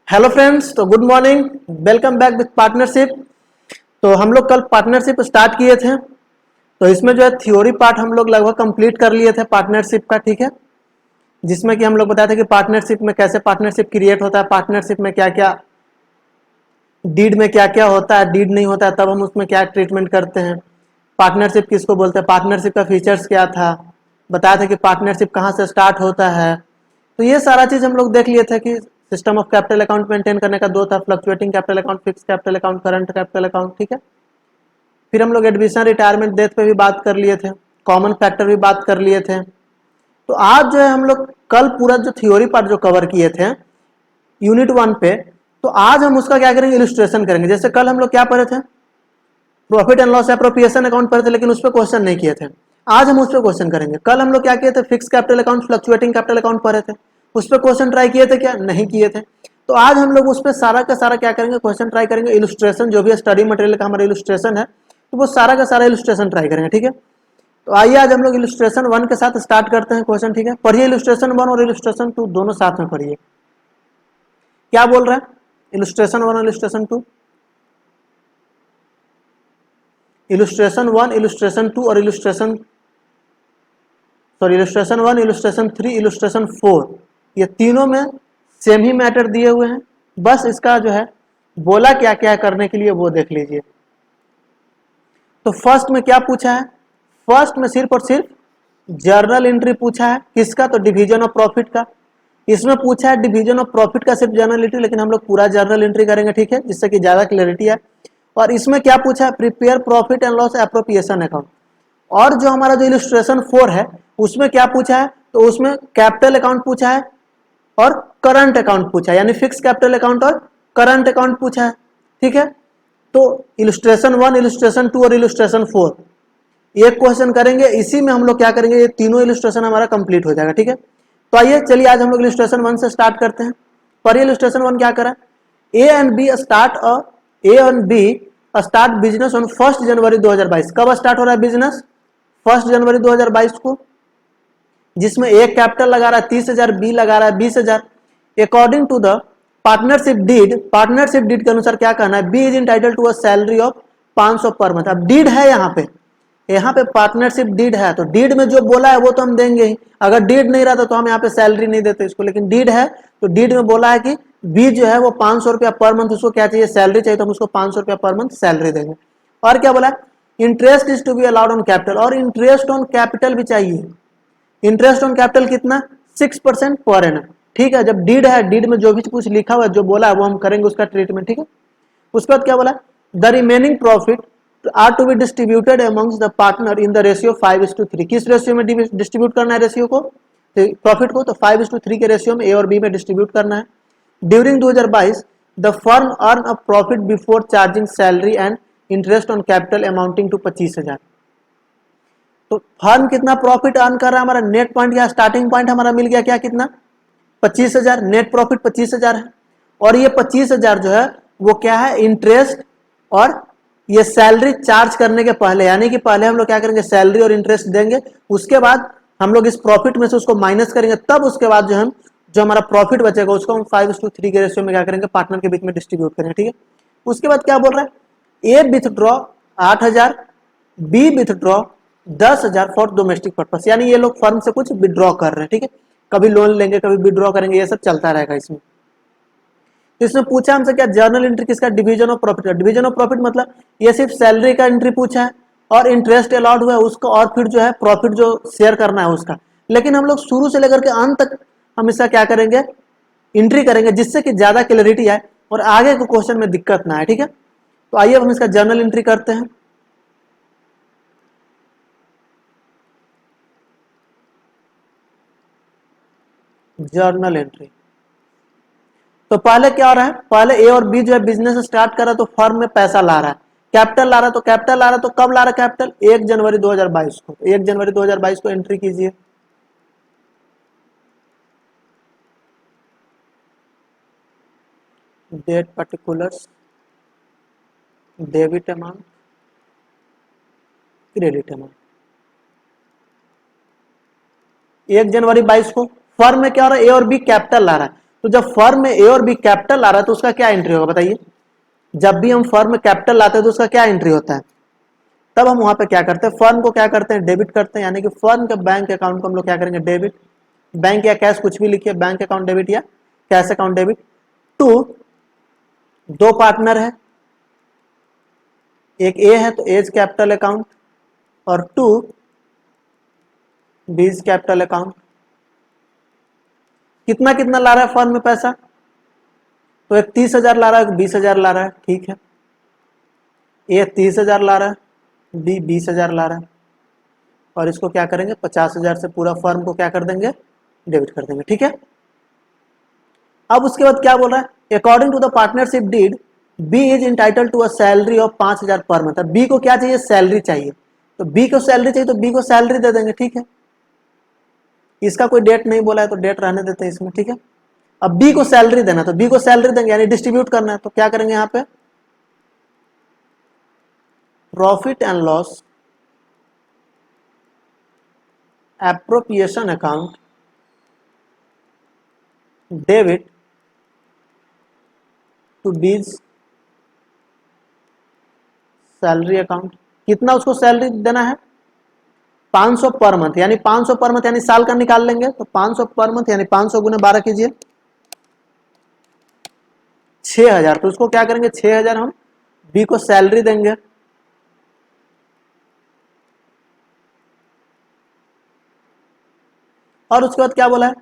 Hello friends, तो good morning, welcome back with partnership. तो हम लोग कल पार्टनरशिप स्टार्ट किए थे। तो इसमें जो है थ्योरी पार्ट हम लोग लगभग कंप्लीट कर लिए थे पार्टनरशिप का, ठीक है। जिसमें कि हम लोग बताए थे कि पार्टनरशिप में कैसे पार्टनरशिप क्रिएट होता है, पार्टनरशिप में क्या क्या डीड में क्या क्या होता है, डीड नहीं होता है तब हम उसमें क्या ट्रीटमेंट करते हैं, पार्टनरशिप किसको बोलते हैं, पार्टनरशिप का फीचर्स क्या था, बताया था कि पार्टनरशिप कहाँ से स्टार्ट होता है। तो ये सारा चीज़ हम लोग देख लिए थे कि system of capital account maintain करने का दो था, fluctuating capital account, fix capital account, current capital account, ठीक है। फिर हम लोग एडमिशन रिटायरमेंट डेथ पे भी बात कर लिए थे, कॉमन फैक्टर भी बात कर लिए थे। तो आज जो है हम लोग कल पूरा जो थ्योरी पार्ट जो कवर किए थे यूनिट 1 पे, तो आज हम उसका क्या करेंगे, इलस्ट्रेशन करेंगे। जैसे कल हम लोग क्या पढ़े थे, profit and loss appropriation account पढ़े थे, लेकिन उस पर क्वेश्चन नहीं किए थे। आज हम उस पर क्वेश्चन करेंगे। कल हम लोग क्या किए थे, fix capital account, fluctuating capital account पढ़े थे, उस पर क्वेश्चन ट्राई किए थे क्या, नहीं किए थे। तो आज हम लोग उस पर सारा का सारा क्या करेंगे, क्वेश्चन ट्राई करेंगे। इलस्ट्रेशन जो भी स्टडी मटेरियल का हमारा इलस्ट्रेशन है, तो वो सारा का सारा इलस्ट्रेशन ट्राई करेंगे, ठीक है। तो आइए आज हम लोग इलस्ट्रेशन 1 के साथ स्टार्ट करते हैं क्वेश्चन, ठीक है। पढ़िए इलस्ट्रेशन 1 और इलस्ट्रेशन 2 दोनों साथ में पढ़िए। क्या बोल रहा है इलस्ट्रेशन 1 और इलस्ट्रेशन 2, इलस्ट्रेशन 1, इलस्ट्रेशन 2 और इलस्ट्रेशन इलस्ट्रेशन 1, इलस्ट्रेशन 3, इलस्ट्रेशन 4, ये तीनों में सेम ही मैटर दिए हुए हैं। बस इसका जो है बोला क्या क्या करने के लिए वो देख लीजिए। तो फर्स्ट में क्या पूछा है, फर्स्ट में सिर्फ और सिर्फ जर्नल एंट्री पूछा है, किसका, तो डिवीजन ऑफ प्रॉफिट का। इसमें पूछा है डिवीजन ऑफ प्रॉफिट का सिर्फ जर्नल एंट्री, लेकिन हम लोग पूरा जर्नल एंट्री करेंगे, ठीक है, जिससे कि ज्यादा क्लैरिटी है। और इसमें क्या पूछा है, prepare profit and loss appropriation account. और जो हमारा जो इलस्ट्रेशन 4 है उसमें क्या पूछा है, तो उसमें कैपिटल अकाउंट पूछा है और करंट अकाउंट पूछा है, यानी फिक्स कैपिटल अकाउंट और करंट अकाउंट पूछा है, ठीक है। तो इलस्ट्रेशन 1, इलस्ट्रेशन 2 और इलस्ट्रेशन 4 एक क्वेश्चन करेंगे, इसी में हम लोग क्या करेंगे, ये तीनों इलस्ट्रेशन हमारा कंप्लीट हो जाएगा, ठीक है। तो आइए चलिए आज हम लोग इलस्ट्रेशन 1 से स्टार्ट करते हैं। पर इलस्ट्रेशन 1 क्या करा, A and B start business on 1 January 2022। कब स्टार्ट हो रहा है बिजनेस, 1 जनवरी 2022 को, जिसमें ए कैपिटल लगा रहा है 30,000, बी लगा रहा है 20,000। According to the partnership deed के अनुसार क्या कहना है, B is entitle to a salary of 500 per month. अब डीड है यहाँ पे पार्टनरशिप डीड है, तो डीड में जो बोला है वो तो हम देंगे ही। अगर डीड नहीं रहता तो हम यहाँ पे सैलरी नहीं देते इसको, लेकिन डीड है तो डीड में बोला है कि बी जो है वो 500 रुपया पर मंथ, उसको क्या चाहिए, सैलरी चाहिए, तो हम उसको 500 रुपया पर मंथ सैलरी देंगे। और क्या बोला, interest is to be allowed on capital, और इंटरेस्ट ऑन कैपिटल भी चाहिए। इंटरेस्ट ऑन कैपिटल कितना, 6% पर एनम, ठीक है। जब डीड है, डीड में जो भी कुछ लिखा हुआ है, जो बोला है वो हम करेंगे उसका ट्रीटमेंट, ठीक है। उसके बाद क्या बोला, the remaining profit are to be distributed amongst the partner in the ratio 5:3। किस रेशियो में डिस्ट्रीब्यूट करना है रेशियो को, प्रॉफिट को, तो 5:3 के रेशियो में ए और बी में डिस्ट्रीब्यूट करना है। During 2022 the firm earn a profit before charging salary and interest on capital amounting to 25,000। तो फर्म कितना प्रॉफिट अर्न कर रहा है, हमारा नेट पॉइंट या स्टार्टिंग पॉइंट हमारा मिल गया क्या, कितना, 25,000। नेट प्रॉफिट 25,000 है, और ये 25,000 जो है वो क्या है, इंटरेस्ट और ये सैलरी चार्ज करने के पहले, यानी कि पहले हम लोग क्या करेंगे, सैलरी और इंटरेस्ट देंगे, उसके बाद हम लोग इस प्रॉफिट में से उसको माइनस करेंगे, तब उसके बाद जो हमारा प्रॉफिट बचेगा उसको हम 5:3 के रेशियो में क्या करेंगे, पार्टनर के बीच में डिस्ट्रीब्यूट करेंगे, ठीक है। उसके बाद क्या बोल रहा है, A withdraw 8,000, B withdraw 10,000 for domestic purpose, यानी ये लोग फर्म से कुछ विड्रॉ कर रहे हैं, ठीक है। कभी लोन लेंगे, कभी विड्रॉ करेंगे, ये सब चलता रहेगा इसमें। इसमें पूछा हमसे क्या, जर्नल एंट्री किसका, डिवीजन ऑफ प्रॉफिट का। डिवीजन ऑफ प्रॉफिट मतलब ये सिर्फ सैलरी का एंट्री पूछा है और इंटरेस्ट अलाउड हुआ है उसको, और फिर जो है प्रॉफिट जो शेयर करना है उसका। लेकिन हम लोग शुरू से लेकर के अंत तक हम इसका क्या करेंगे, एंट्री करेंगे, जिससे कि ज्यादा क्लैरिटी आए और आगे के क्वेश्चन में दिक्कत ना आए, ठीक है। तो आइए हम इसका जर्नल एंट्री करते हैं। जर्नल एंट्री, तो पहले क्या हो रहा है, पहले ए और बी जो है बिजनेस स्टार्ट कर रहा है, तो फर्म में पैसा ला रहा है, कैपिटल ला रहा है, तो कैपिटल ला रहा है, तो कब ला रहा है कैपिटल, 1 जनवरी 2022 को। 1 जनवरी 2022 को एंट्री कीजिए। Date particulars, debit amount, credit amount. 1 जनवरी 22 को फर्म में क्या हो रहा है, ए और बी कैपिटल ला रहा है, तो जब फर्म में ए और बी कैपिटल आ रहा है तो उसका क्या एंट्री होगा बताइए। जब भी हम फर्म में कैपिटल लाते हैं तो उसका क्या एंट्री होता है। तब हम वहां पे क्या करते हैं, फर्म को क्या करते हैं, डेबिट करते हैं, यानी कि फर्म के बैंक अकाउंट को हम लोग क्या करेंगे, डेबिट। बैंक या कैश कुछ भी लिखिए, बैंक अकाउंट डेबिट या कैश अकाउंट डेबिट। टू, दो पार्टनर है, एक ए है तो एज कैपिटल अकाउंट और टू बीज कैपिटल अकाउंट। कितना कितना ला रहा है फर्म में पैसा, तो एक 30,000 ला रहा है, एक 20,000 ला रहा है, ठीक है। ए 30,000 ला रहा है, बी 20,000 ला रहा है, और इसको क्या करेंगे 50,000 से पूरा फर्म को क्या कर देंगे, डेबिट कर देंगे, ठीक है। अब उसके बाद क्या बोल रहा है, according to the partnership deed B is entitle to a salary of 5,000 per month. B को क्या चाहिए, सैलरी चाहिए, तो बी को सैलरी चाहिए तो बी को सैलरी दे देंगे, ठीक है। इसका कोई डेट नहीं बोला है तो डेट रहने देते हैं इसमें, ठीक है। अब बी को सैलरी देना तो बी को सैलरी देंगे, यानी डिस्ट्रीब्यूट करना है, तो क्या करेंगे यहां पे, profit and loss appropriation account debit to B's salary account. कितना उसको सैलरी देना है, 500 पर मंथ, यानी 500 पर मंथ यानी साल का निकाल लेंगे, तो 500 पर मंथ यानी 500 गुने 12 कीजिए, 6,000। तो उसको क्या करेंगे 6,000 हम बी को सैलरी देंगे, और उसके बाद क्या बोला है,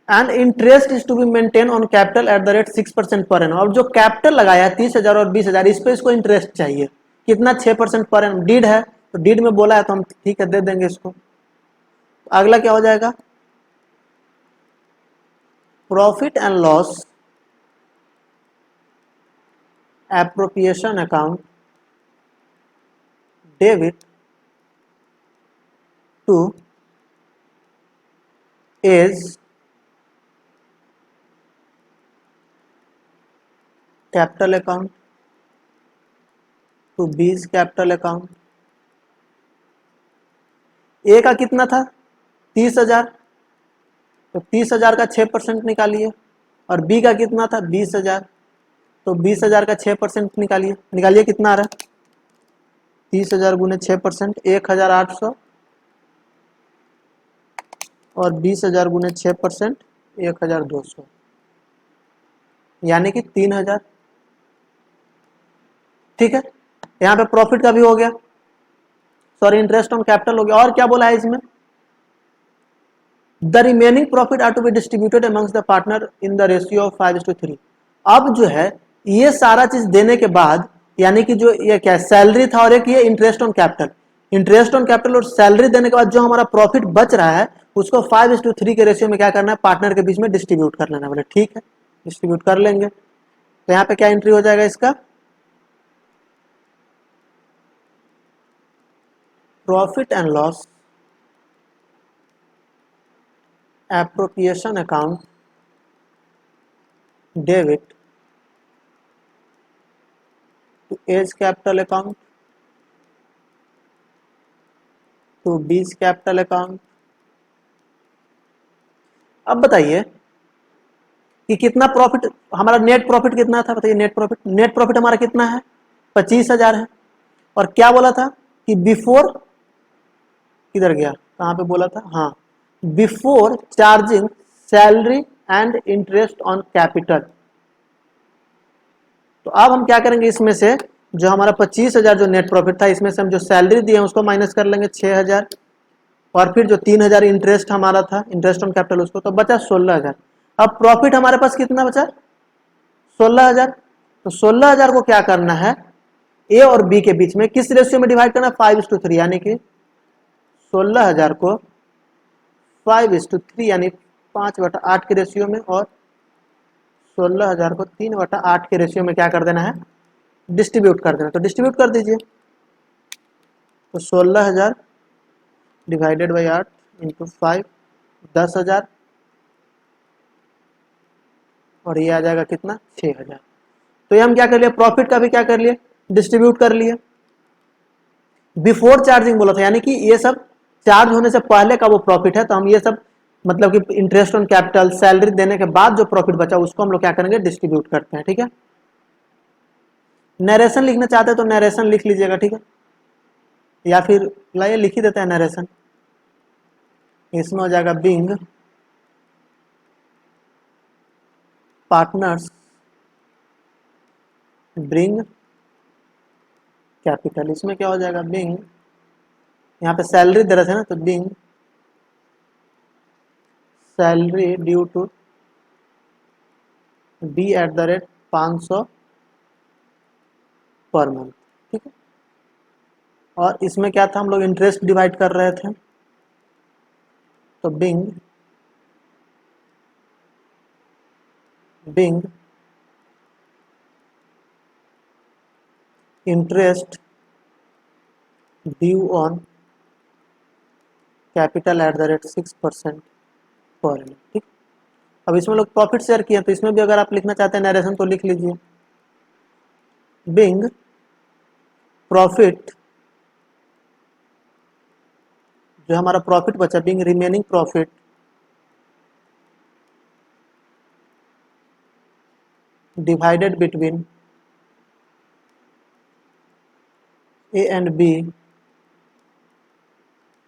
and interest is to be maintain on capital at the rate 6% per annum. अब जो कैपिटल लगाया है 30,000 और 20,000, इस पे इसको इंटरेस्ट चाहिए कितना, 6% पर एनम। डीड है तो डीड में बोला है तो हम ठीक है दे देंगे इसको। अगला क्या हो जाएगा, profit and loss appropriation account debit to A's capital account to B's capital account. A का कितना था 30,000, तो 30,000 का 6% निकालिए, और बी का कितना था 20,000, तो 20,000 का 6% निकालिए, निकालिए कितना आ रहा है, 30,000 गुने 6%, 1,800, और 20,000 गुने 6%, 1,200, यानी कि 3,000, ठीक है। यहां पे प्रॉफिट का भी हो गया, सॉरी इंटरेस्ट ऑन कैपिटल हो गया। और क्या बोला है इसमें, the remaining profit are to be distributed amongst the partner in the ratio of 5:3। अब जो है ये सारा चीज देने के बाद, यानी कि जो ये क्या सैलरी था और एक ये interest on capital, interest on capital और सैलरी देने के बाद जो हमारा प्रॉफिट बच रहा है उसको 5:3 के रेशियो में क्या करना है, पार्टनर के बीच में डिस्ट्रीब्यूट कर लेना। बोले ठीक है, डिस्ट्रीब्यूट कर लेंगे। तो यहाँ पे क्या एंट्री हो जाएगा इसका, profit and loss appropriation account debit to A's capital account to B's capital account. अब बताइए कि कितना प्रॉफिट, हमारा नेट प्रॉफिट कितना था बताइए, नेट प्रॉफिट हमारा कितना है 25,000 है। और क्या बोला था कि बिफोर, किधर गया, कहां पे बोला था, हाँ, before charging salary and interest on capital. तो अब हम क्या करेंगे, इसमें से जो हमारा 25,000 जो नेट प्रॉफिट था इसमें से हम जो सैलरी दिए उसको माइनस कर लेंगे 6,000, और फिर जो 3,000 इंटरेस्ट हमारा था, इंटरेस्ट ऑन कैपिटल, उसको, तो बचा 16,000। अब प्रॉफिट हमारे पास कितना बचा 16,000। तो 16,000 को क्या करना है, ए और बी के बीच में किस रेशियो में डिवाइड करना है, 5:3, यानी कि 16,000 को 5:3 यानी 5/8 के रेशियो में, और 16,000 को 3/8 के रेशियो में क्या कर देना है, डिस्ट्रीब्यूट कर देना। तो डिस्ट्रीब्यूट कर दीजिए, तो 16,000 डिवाइडेड बाई 8 इंटू 5, 10,000, और ये आ जाएगा कितना 6,000। तो ये हम क्या कर लिए, प्रॉफिट का भी क्या कर लिए, डिस्ट्रीब्यूट कर लिए। बिफोर चार्जिंग बोला था, यानी कि ये सब चार्ज होने से पहले का वो प्रॉफिट है, तो हम ये सब मतलब कि इंटरेस्ट ऑन कैपिटल, सैलरी देने के बाद जो प्रॉफिट बचा उसको हम लोग क्या करेंगे, डिस्ट्रीब्यूट करते हैं। ठीक है, नरेशन लिखना चाहते हैं तो नरेशन लिख लीजिएगा। ठीक है, या फिर लाइए लिख ही देते हैं नरेशन। इसमें हो जाएगा बिंग पार्टनर्स ब्रिंग कैपिटल। इसमें क्या हो जाएगा, बिंग, यहाँ पे सैलरी दे रहे थे ना, तो being salary due to be at the rate 500 per month. ठीक है, और इसमें क्या था, हम लोग इंटरेस्ट डिवाइड कर रहे थे, तो being being interest due on capital at the rate 6% per annum. ठीक, अब इसमें लोग प्रॉफिट शेयर किए, तो इसमें भी अगर आप लिखना चाहते हैं नरेशन तो लिख लीजिए, बिंग प्रॉफिट, जो हमारा प्रॉफिट बचा, being remaining profit divided between A and B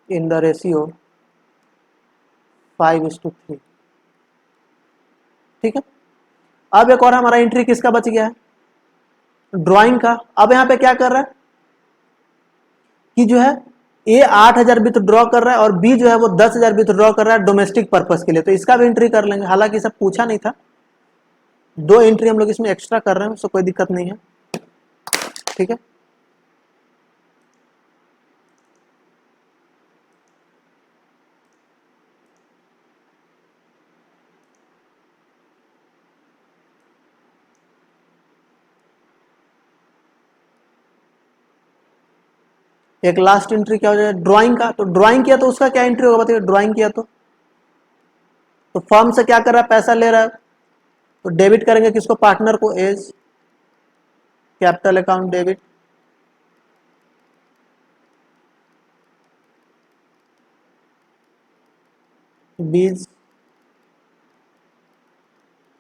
in the ratio 5:3। ठीक है, अब एक और हमारा एंट्री किसका बच गया है, ड्राइंग का। अब यहाँ पे क्या कर रहा है कि जो है ए 8,000 विथ ड्रॉ कर रहा है और बी जो है वो 10,000 विथ ड्रॉ कर रहा है डोमेस्टिक पर्पस के लिए, तो इसका भी एंट्री कर लेंगे। हालांकि सब पूछा नहीं था, 2 एंट्री हम लोग इसमें एक्स्ट्रा कर रहे हैं, उससे कोई दिक्कत नहीं है। ठीक है, एक लास्ट एंट्री क्या हो जाएगा, ड्राइंग का। तो ड्राइंग किया तो उसका क्या एंट्री होगा बताइए, ड्राइंग किया तो फर्म से क्या कर रहा है, पैसा ले रहा है, तो डेबिट करेंगे किसको, पार्टनर को, A's capital account debit, B's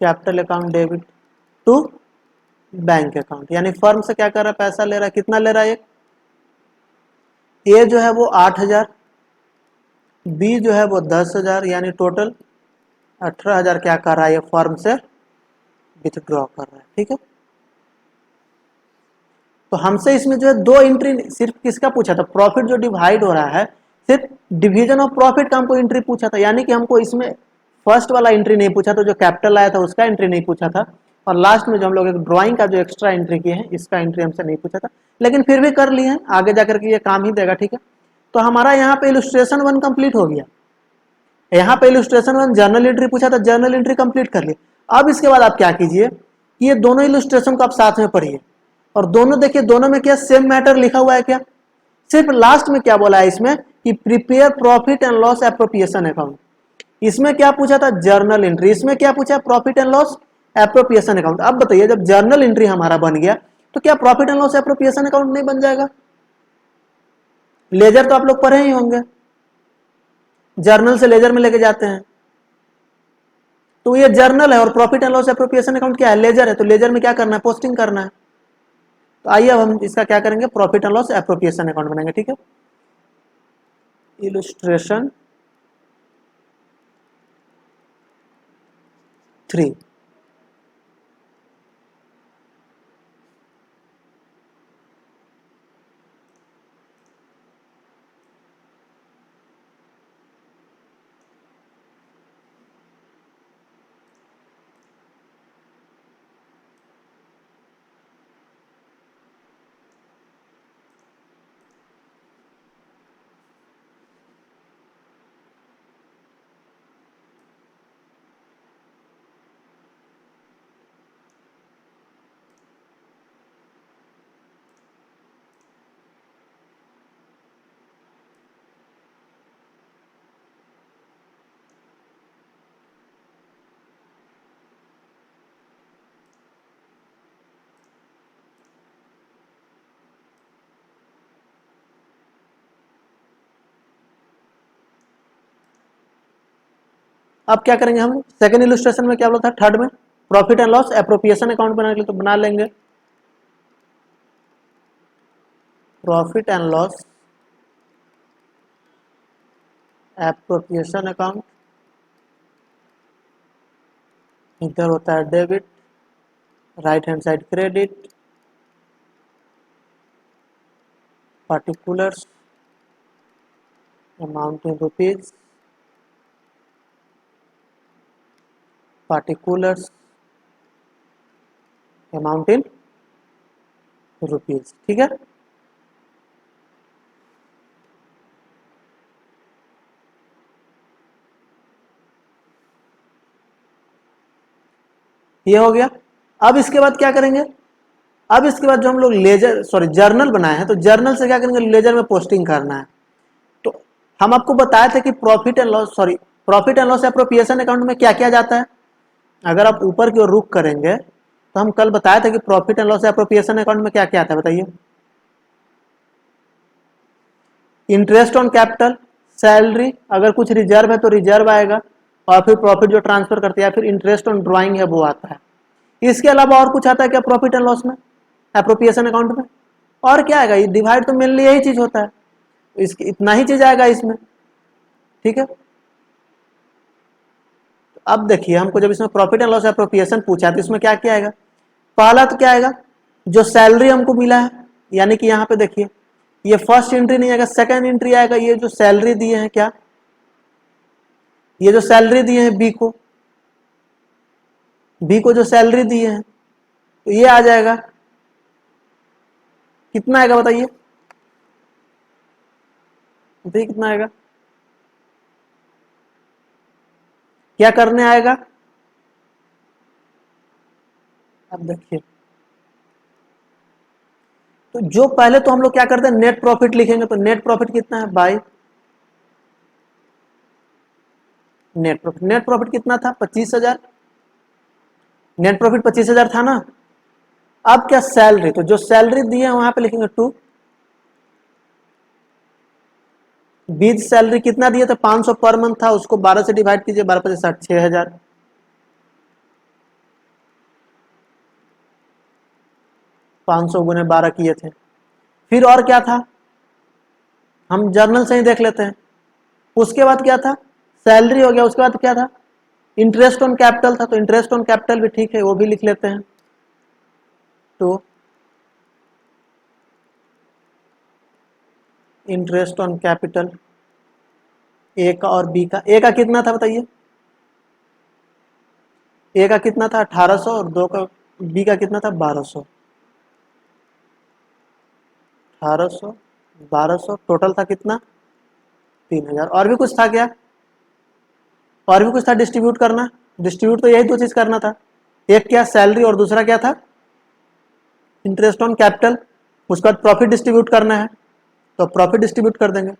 capital account debit to bank account. यानी फर्म से क्या कर रहा है, पैसा ले रहा है, कितना ले रहा है, ए जो है वो 8,000, बी जो है वो 10,000, यानी टोटल 18,000 क्या कर रहा है, ये फर्म से विथड्रॉ कर रहा है। ठीक है, तो हमसे इसमें जो है 2 एंट्री सिर्फ किसका पूछा था, प्रॉफिट जो डिवाइड हो रहा है, सिर्फ डिवीजन ऑफ प्रॉफिट का हमको एंट्री पूछा था। यानी कि हमको इसमें फर्स्ट वाला एंट्री नहीं पूछा था, जो कैपिटल आया था उसका एंट्री नहीं पूछा था, और लास्ट में जो हम लोग एक ड्राइंग का जो एक्स्ट्रा एंट्री किए हैं, इसका एंट्री हमसे नहीं पूछा था, लेकिन फिर भी कर लिए हैं, आगे जाकर के ये काम ही देगा। ठीक है, तो हमारा यहाँ पे इलस्ट्रेशन 1 कंप्लीट हो गया। यहाँ पे इलस्ट्रेशन 1 जर्नल एंट्री पूछा था, जर्नल एंट्री कंप्लीट कर लिया। अब इसके बाद आप क्या कीजिए कि ये दोनों इलस्ट्रेशन को आप साथ में पढ़िए, और दोनों देखिए, दोनों में क्या सेम मैटर लिखा हुआ है क्या, सिर्फ लास्ट में क्या बोला है इसमें कि prepare profit and loss appropriation account. इसमें क्या पूछा था, जर्नल एंट्री, इसमें क्या पूछा, profit and loss appropriation account. अब बताइए, जब जर्नल एंट्री हमारा बन गया तो क्या profit and loss appropriation account नहीं बन जाएगा, लेजर तो आप लोग पढ़े ही होंगे, जर्नल से लेजर में लेके जाते हैं, तो ये जर्नल है और profit and loss appropriation account क्या है, लेजर है, तो लेजर में क्या करना है, पोस्टिंग करना है। तो आइए अब हम इसका क्या करेंगे, profit and loss appropriation account बनाएंगे। ठीक है, इलस्ट्रेशन 3। अब क्या करेंगे हम, सेकंड इलस्ट्रेशन में क्या बोला था, थर्ड में profit and loss appropriation account बनाने के लिए तो बना लेंगे profit and loss appropriation account. इधर होता है debit, right hand side credit, particulars amount in rupees, particulars amount in rupees। ठीक है, ये हो गया। अब इसके बाद क्या करेंगे, अब इसके बाद जो हम लोग लेजर सॉरी जर्नल बनाए हैं, तो जर्नल से क्या करेंगे, लेजर में पोस्टिंग करना है। तो हम आपको बताए थे कि profit and loss appropriation account में क्या क्या जाता है। अगर आप ऊपर की ओर रुख करेंगे तो हम कल बताए थे कि profit and loss appropriation account में क्या क्या आता है, बताइए। इंटरेस्ट ऑन कैपिटल, सैलरी, अगर कुछ रिजर्व है तो रिजर्व आएगा, और फिर प्रॉफिट जो ट्रांसफर करते हैं, फिर इंटरेस्ट ऑन ड्राइंग है वो आता है। इसके अलावा और कुछ आता है क्या प्रॉफिट एंड लॉस में, एप्रोप्रिएशन अकाउंट में? और क्या आएगा, ये डिवाइड तो मेनली यही चीज होता है, इसकी इतना ही चीज आएगा इसमें। ठीक है, तो अब देखिए हमको जब इसमें प्रॉफिट एंड लॉस एप्रोप्रिएशन पूछा तो इसमें क्या क्या आएगा, पहला तो क्या आएगा, जो सैलरी हमको मिला है, यानी कि यहाँ पे देखिए ये फर्स्ट एंट्री नहीं आएगा, सेकंड एंट्री आएगा। ये जो सैलरी दिए हैं, क्या ये जो सैलरी दिए हैं बी को जो सैलरी दिए हैं, तो ये आ जाएगा, कितना आएगा बताइए, बताइए कितना आएगा, क्या करने आएगा। अब देखिए, तो जो पहले तो हम लोग क्या करते हैं, नेट प्रॉफिट लिखेंगे, तो नेट प्रॉफिट कितना है बाई नेट प्रॉफिट कितना था, 25,000। नेट प्रॉफिट 25,000 था ना। अब क्या सैलरी, तो जो सैलरी दी है वहां पे लिखेंगे टू, बीज सैलरी कितना दिए थे, 500 पर मंथ था, उसको 12 से डिवाइड कीजिए, 12 × 5 = 6,000। 500 × 12 किए थे। फिर और क्या था, हम जर्नल से ही देख लेते हैं। उसके बाद क्या था, सैलरी हो गया, उसके बाद क्या था, इंटरेस्ट ऑन कैपिटल था, तो इंटरेस्ट ऑन कैपिटल भी ठीक है, वो भी लिख लेते हैं। तो इंटरेस्ट ऑन कैपिटल ए का और बी का, ए का कितना था बताइए, ए का कितना था 1800, और दो का बी का कितना था 1200। 1800 1200 टोटल था कितना 3000। और भी कुछ था क्या, और भी कुछ था डिस्ट्रीब्यूट करना, डिस्ट्रीब्यूट तो यही दो चीज करना था, एक क्या सैलरी और दूसरा क्या था इंटरेस्ट ऑन कैपिटल। उसके बाद प्रॉफिट डिस्ट्रीब्यूट करना है, तो प्रॉफिट डिस्ट्रीब्यूट कर देंगे।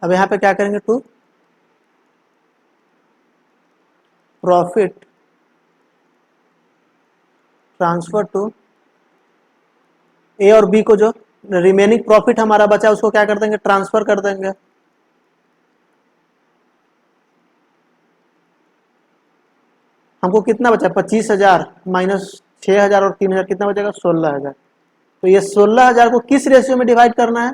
अब यहाँ पे क्या करेंगे, टू प्रॉफिट ट्रांसफर टू ए और बी को, जो रिमेनिंग प्रॉफिट हमारा बचा उसको क्या कर देंगे, ट्रांसफर कर देंगे। हमको कितना बचा, 25,000 माइनस 6,000 और 3,000 कितना बचेगा, 16,000। तो ये 16,000 को किस रेशियो में डिवाइड करना है,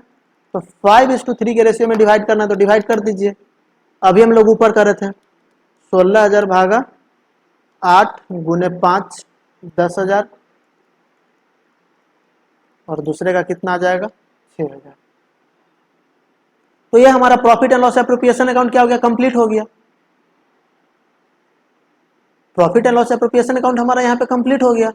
तो 5:3 के रेशियो में डिवाइड करना है, तो डिवाइड कर दीजिए। अभी हम लोग ऊपर कर रहे थे 16,000 भागा 8 × 5 10,000, और दूसरे का कितना आ जाएगा 6,000। तो ये हमारा profit and loss appropriation account क्या हो गया, कंप्लीट हो गया। Profit and loss appropriation account हमारा यहाँ पे कंप्लीट हो गया।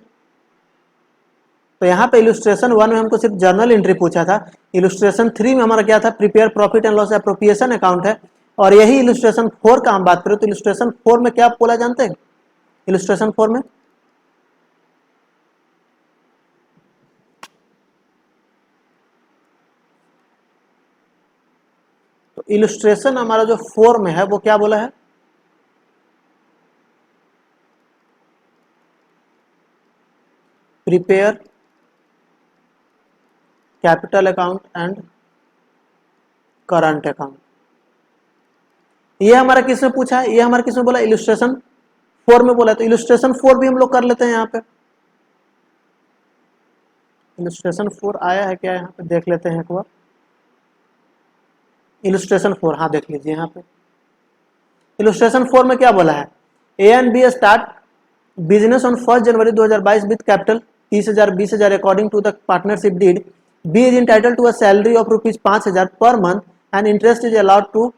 तो यहाँ पे इलस्ट्रेशन 1 में हमको सिर्फ जर्नल एंट्री पूछा था, इलस्ट्रेशन 3 में हमारा क्या था, prepare profit and loss appropriation account है। और यही इलस्ट्रेशन 4 का हम बात करें तो इलस्ट्रेशन 4 में क्या बोला जानते हैं, इलस्ट्रेशन 4 में तो इलस्ट्रेशन हमारा जो 4 में है वो क्या बोला है, prepare capital account and current account. ये हमारा किसने पूछा है, ये हमारा किसने बोला, इलस्ट्रेशन 4 में बोला। तो इलस्ट्रेशन 4 भी हम लोग कर लेते हैं। यहाँ पे इलस्ट्रेशन 4 आया है क्या, यहाँ पे देख लेते हैं एक बार। इलस्ट्रेशन 4, हाँ देख लीजिए यहाँ पे इलस्ट्रेशन 4 में क्या बोला है, A and B start business on 1 January 2022 with capital 30,000 20,000 according to the partnership deed. B is entitle to a salary of ₹5,000 per month and interest is allowed to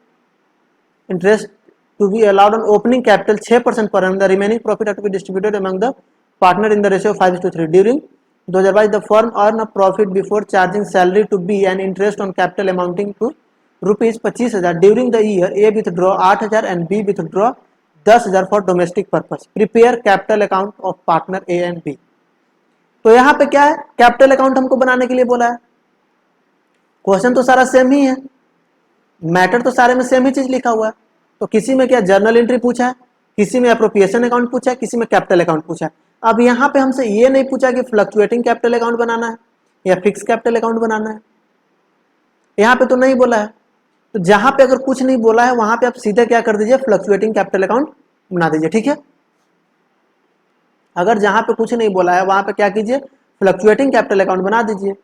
be allowed on opening capital 6% per annum. The remaining profit have to be distributed among the partner in the ratio of 5:3. During 2022, the firm earned a profit before charging salary to B and interest on capital amounting to ₹25,000. During the year, A withdraw 8,000 and B withdraw 10,000 for domestic purpose. Prepare capital account of partner A and B. तो यहाँ पे क्या है, capital account हमको बनाने के लिए बोला है। क्वेश्चन तो सारा सेम ही है, मैटर तो सारे में सेम ही चीज लिखा हुआ है। तो किसी में क्या जर्नल एंट्री पूछा है, किसी में अप्रोप्रिएशन अकाउंट पूछा है, किसी में कैपिटल अकाउंट पूछा है। अब यहाँ पे हमसे ये नहीं पूछा कि फ्लक्चुएटिंग कैपिटल अकाउंट बनाना है या फिक्स कैपिटल अकाउंट बनाना है, यहाँ पे तो नहीं बोला है। तो जहां पे अगर कुछ नहीं बोला है वहां पे आप सीधे क्या कर दीजिए, फ्लक्चुएटिंग कैपिटल अकाउंट बना दीजिए, ठीक है। अगर जहां पे कुछ नहीं बोला है वहां पे क्या कीजिए, फ्लक्चुएटिंग कैपिटल अकाउंट बना दीजिए।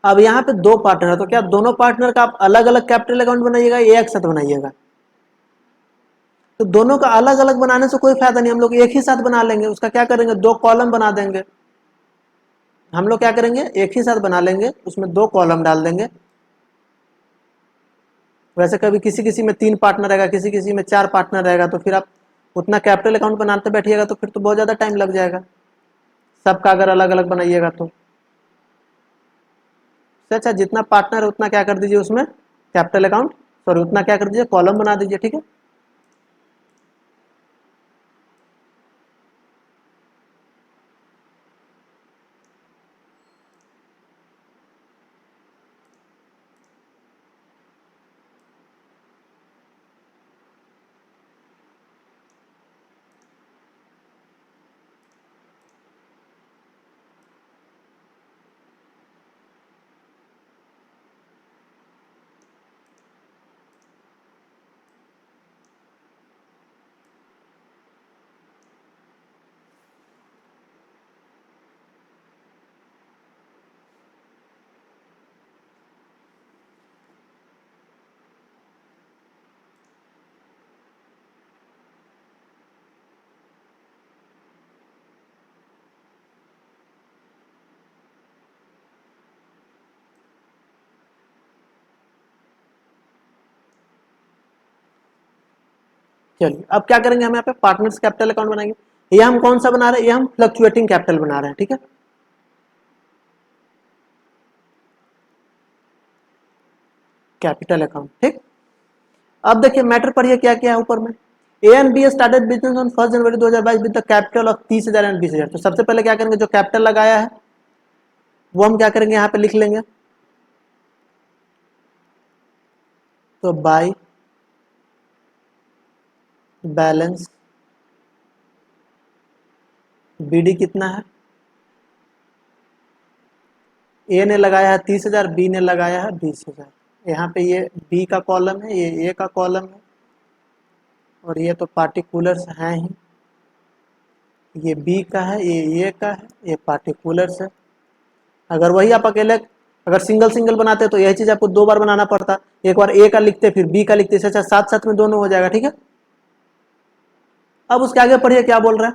अब यहाँ पे दो पार्टनर है, तो क्या दोनों पार्टनर का आप अलग अलग कैपिटल अकाउंट बनाइएगा या एक साथ बनाइएगा? तो दोनों का अलग अलग बनाने से कोई फायदा नहीं, हम लोग एक ही साथ बना लेंगे। उसका क्या करेंगे, दो कॉलम बना देंगे। हम लोग क्या करेंगे, एक ही साथ बना लेंगे, उसमें दो कॉलम डाल देंगे। वैसे कभी किसी किसी में 3 पार्टनर रहेगा, किसी किसी में 4 पार्टनर रहेगा, तो फिर आप उतना कैपिटल अकाउंट बनाते बैठिएगा तो फिर तो बहुत ज़्यादा टाइम लग जाएगा, सबका अगर अलग अलग बनाइएगा तो। अच्छा, जितना पार्टनर है उतना क्या कर दीजिए, उसमें कैपिटल अकाउंट, सॉरी उतना क्या कर दीजिए, कॉलम बना दीजिए, ठीक है। चलिए अब क्या करेंगे, हम यहाँ पे पार्टनर्स कैपिटल अकाउंट बनाएंगे। ये हम कौन सा बना रहे हैं, ये हम फ्लक्चुएटिंग कैपिटल बना रहे हैं, ठीक है। कैपिटल अकाउंट, ठीक। अब देखिए मैटर पढ़िए क्या क्या है ऊपर में। ए and be started business on 1 January 2022 with the capital of 30,000 and 20,000। तो सबसे पहले क्या करेंगे, जो कैपिटल लगाया है वो हम क्या करेंगे, यहाँ पे लिख लेंगे। तो बाय बैलेंस बीडी कितना है, ए ने लगाया है 30,000, बी ने लगाया है 20,000। यहाँ पे ये बी का कॉलम है, ये ए का कॉलम है, और ये तो पार्टिकुलर्स हैं ही। ये बी का है, ये ए का है, ये पार्टिकुलर्स है। अगर वही आप अकेले अगर सिंगल सिंगल बनाते तो यही चीज आपको 2 बार बनाना पड़ता, एक बार ए का लिखते फिर बी का लिखते, अच्छा साथ साथ में दोनों हो जाएगा, ठीक है। अब उसके आगे पढ़िए क्या बोल रहा है,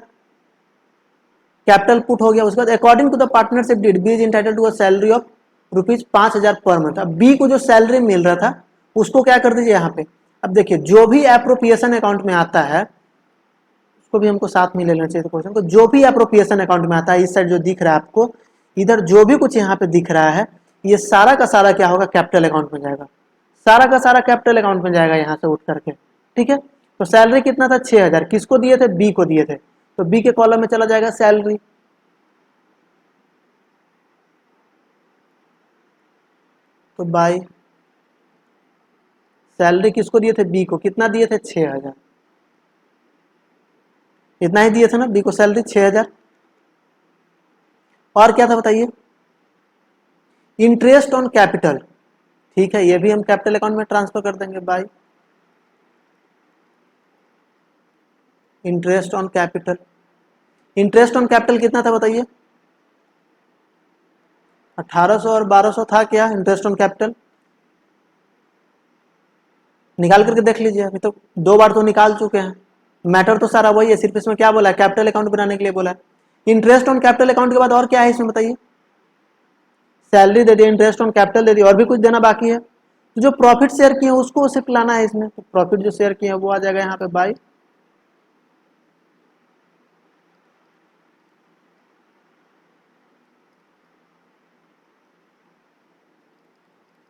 कैपिटल पुट हो गया। उसके बाद according to the partnership deed B is entitled to a salary of ₹5,000 per month. अब बी को जो सैलरी मिल रहा था उसको क्या कर दीजिए, यहाँ पे अब देखिए जो भी एप्रोप्रिएशन अकाउंट में आता है उसको भी हमको साथ में ले लेना चाहिए क्वेश्चन को। जो भी एप्रोप्रिएशन अकाउंट में आता है, इस साइड जो दिख रहा है आपको, इधर जो भी कुछ यहाँ पे दिख रहा है, ये सारा का सारा क्या होगा, कैपिटल अकाउंट में जाएगा। सारा का सारा कैपिटल अकाउंट में जाएगा यहाँ से उठ करके, ठीक है। तो सैलरी कितना था, 6000, किसको दिए थे, बी को दिए थे, तो बी के कॉलम में चला जाएगा सैलरी। तो बाई सैलरी किसको दिए थे, बी को, कितना दिए थे, 6000, इतना ही दिए थे ना बी को सैलरी 6000। और क्या था बताइए, इंटरेस्ट ऑन कैपिटल, ठीक है, ये भी हम कैपिटल अकाउंट में ट्रांसफर कर देंगे bye interest on capital. Interest on capital कितना था बताइए, 1800 और 1200 था क्या इंटरेस्ट ऑन कैपिटल, निकाल करके देख लीजिए, अभी तो 2 बार तो निकाल चुके हैं, मैटर तो सारा वही है, सिर्फ इसमें क्या बोला है, कैपिटल अकाउंट बनाने के लिए बोला है। इंटरेस्ट ऑन कैपिटल अकाउंट के बाद और क्या है इसमें बताइए, सैलरी दे दिया, इंटरेस्ट ऑन कैपिटल दे दिया, और भी कुछ देना बाकी है। तो जो प्रॉफिट शेयर किए हैं उसको सिर्फ लाना है इसमें, तो प्रॉफिट जो शेयर किए हैं वो आ जाएगा यहाँ पे by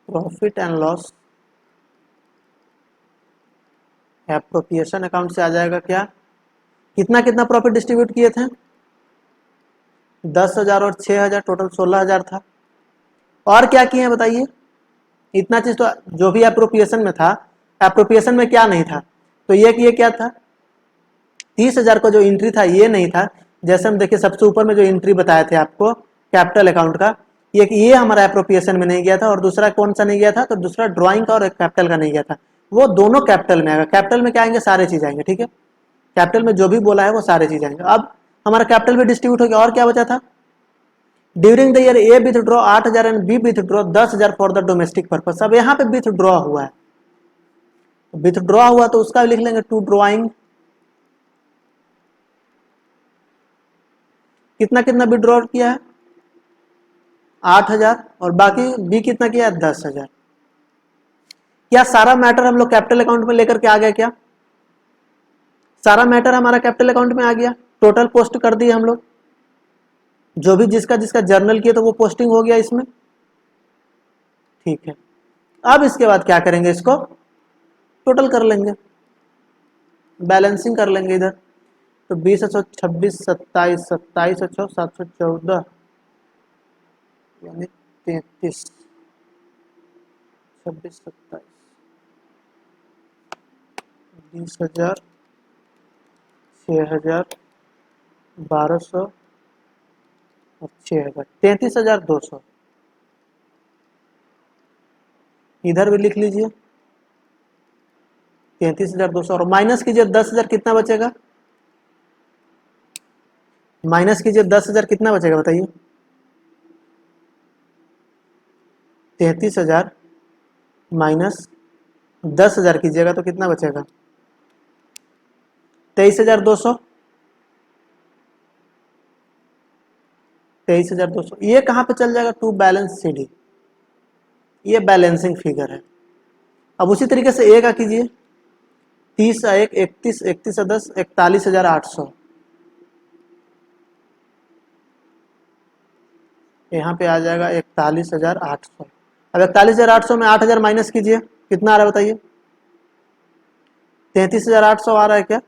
profit and loss. Appropriation account से आ जाएगा क्या, कितना कितना प्रॉफिट डिस्ट्रीब्यूट किए थे, 10,000 और 6,000, टोटल 16,000 था। और क्या किए हैं बताइए, इतना चीज तो जो भी एप्रोप्रिएशन में था, एप्रोप्रिएशन में क्या नहीं था, तो ये क्या था, 30,000 का जो एंट्री था ये नहीं था। जैसे हम देखिए सबसे ऊपर में जो एंट्री बताए थे आपको कैपिटल अकाउंट का, ये हमारा एप्रोप्रिएशन में नहीं गया था, और दूसरा कौन सा नहीं गया था, तो दूसरा ड्राइंग का और एक कैपिटल का नहीं गया था, वो दोनों कैपिटल में आएगा। कैपिटल में क्या आएंगे, सारे चीज आएंगे, ठीक है, कैपिटल में जो भी बोला है वो सारे चीज आएंगे। अब हमारा कैपिटल भी डिस्ट्रीब्यूट हो गया, और क्या बचा था, during the year A withdraw 8,000 and B withdraw 10,000 for the domestic purpose. अब यहाँ पे विथड्रॉ हुआ है, विथड्रॉ हुआ तो उसका लिख लेंगे टू ड्रॉइंग, कितना कितना विड्रॉ किया है, 8,000, और बाकी बी कितना किया है, 10,000। क्या सारा मैटर हम लोग कैपिटल अकाउंट में लेकर के आ गए, क्या सारा मैटर हमारा कैपिटल अकाउंट में आ गया, टोटल पोस्ट कर दिए हम लोग, जो भी जिसका जिसका जर्नल किया तो वो पोस्टिंग हो गया इसमें, ठीक है। अब इसके बाद क्या करेंगे, इसको टोटल कर लेंगे, बैलेंसिंग कर लेंगे इधर, तो 20, 26, 27, 27, 714 यानी 33, 26, 27, 20,000, 6,000, 1200 और 6,000, 33,200। इधर भी लिख लीजिए 33,200, और माइनस कीजिए 10,000, कितना बचेगा, माइनस कीजिए 10,000, कितना बचेगा बताइए, 33,000 माइनस 10,000 कीजिएगा तो कितना बचेगा, 23,200, 23,200। ये कहाँ पे चल जाएगा, टू बैलेंस CD, ये बैलेंसिंग फिगर है। अब उसी तरीके से ए का कीजिए, 30 1 31, 31 10, 41,800, यहाँ पे आ जाएगा 41,800। अब 41,800 में 8,000 माइनस कीजिए, कितना आ रहा है बताइए, 33,800 आ रहा है क्या,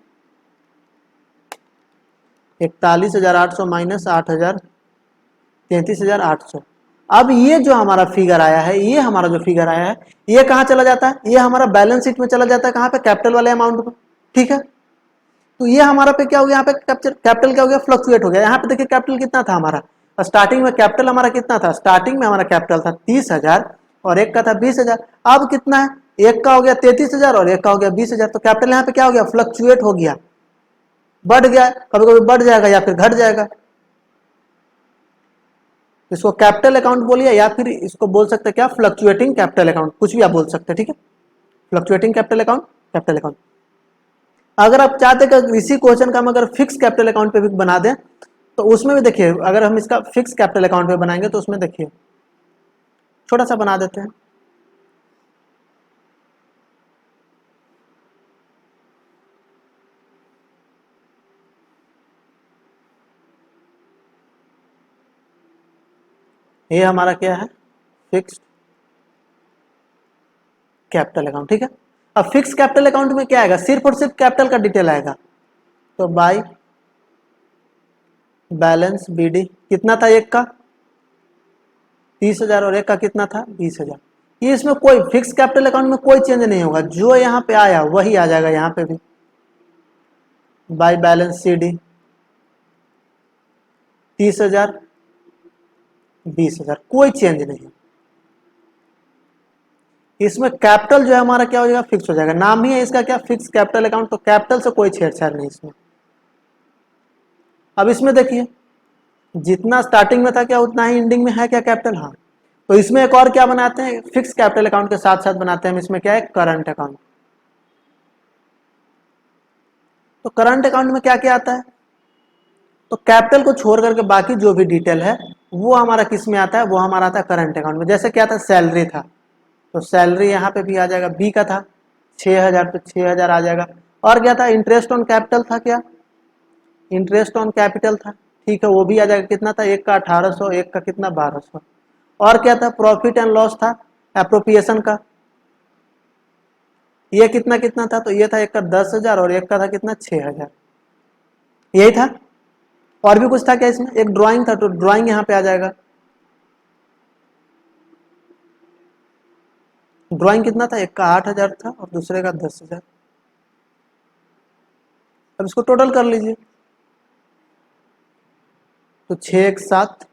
41,800 माइनस 8,000, 33,800। अब ये जो हमारा फिगर आया है, ये हमारा जो फिगर आया है, ये कहाँ चला जाता है, ये हमारा बैलेंस शीट में चला जाता है, कहाँ पे, कैपिटल वाले अमाउंट पे, ठीक है। तो ये हमारा पे क्या हो गया, यहाँ पे कैपिटल क्या हो गया, फ्लक्चुएट हो गया। यहाँ पे देखिए कैपिटल कितना था हमारा, स्टार्टिंग में कैपिटल हमारा कितना था, स्टार्टिंग में हमारा कैपिटल था 30,000 और एक का था 20,000। अब कितना है, एक का हो गया 33,000 और एक का हो गया 20,000। तो कैपिटल यहाँ पे क्या हो गया, फ्लक्चुएट हो गया, बढ़ गया, कभी कभी बढ़ जाएगा या फिर घट जाएगा। इसको कैपिटल अकाउंट बोलिए या फिर इसको बोल सकते हैं क्या, फ्लक्चुएटिंग कैपिटल अकाउंट, कुछ भी आप बोल सकते हैं, ठीक है, fluctuating capital account, capital account. अगर आप चाहते हैं कि इसी क्वेश्चन का हम अगर फिक्स कैपिटल अकाउंट पे भी बना दें तो उसमें भी देखिए, अगर हम इसका फिक्स कैपिटल अकाउंट पे बनाएंगे तो उसमें देखिए छोटा सा बना देते हैं, ये हमारा क्या है, फिक्स्ड कैपिटल अकाउंट। ठीक है, अब फिक्स कैपिटल अकाउंट में क्या आएगा, सिर्फ और सिर्फ कैपिटल का डिटेल आएगा। तो बाय बैलेंस बीडी कितना था, एक का 30,000 और एक का कितना था 20,000। ये इसमें कोई फिक्स कैपिटल अकाउंट में कोई चेंज नहीं होगा, जो यहाँ पे आया वही आ जाएगा यहाँ पे भी। बाय बैलेंस सी डी 30,000 20,000, कोई चेंज नहीं। इसमें कैपिटल जो है हमारा क्या हो जाएगा, फिक्स हो जाएगा। नाम ही है इसका क्या, फिक्स कैपिटल अकाउंट, तो कैपिटल से कोई छेड़छाड़ नहीं इसमें। अब इसमें देखिए जितना स्टार्टिंग में था क्या उतना ही एंडिंग में है क्या कैपिटल। हाँ, तो इसमें एक और क्या बनाते हैं, फिक्स कैपिटल अकाउंट के साथ साथ बनाते हैं हम इसमें क्या है, करंट अकाउंट। तो करंट अकाउंट में क्या क्या आता है, तो कैपिटल को छोड़ करके बाकी जो भी डिटेल है वो हमारा किस में आता है, वो हमारा आता है करंट अकाउंट में। जैसे क्या था, सैलरी था, तो सैलरी यहाँ पे भी आ जाएगा, बी का था 6,000 तो 6,000 आ जाएगा। और क्या था, इंटरेस्ट ऑन कैपिटल था, क्या इंटरेस्ट ऑन कैपिटल था, ठीक है, वो भी आ जाएगा। कितना था, एक का 1,800, एक का कितना 1,200। और क्या था, प्रॉफिट एंड लॉस था एप्रोप्रिएशन का, ये कितना कितना था, तो ये था एक का 10,000 और एक का था कितना 6,000, यही था। और भी कुछ था क्या इसमें, एक ड्राइंग था, तो ड्राइंग यहाँ पे आ जाएगा। ड्राइंग कितना था, एक का 8,000 था और दूसरे का 10,000। अब इसको टोटल कर लीजिए, तो 6 एक 7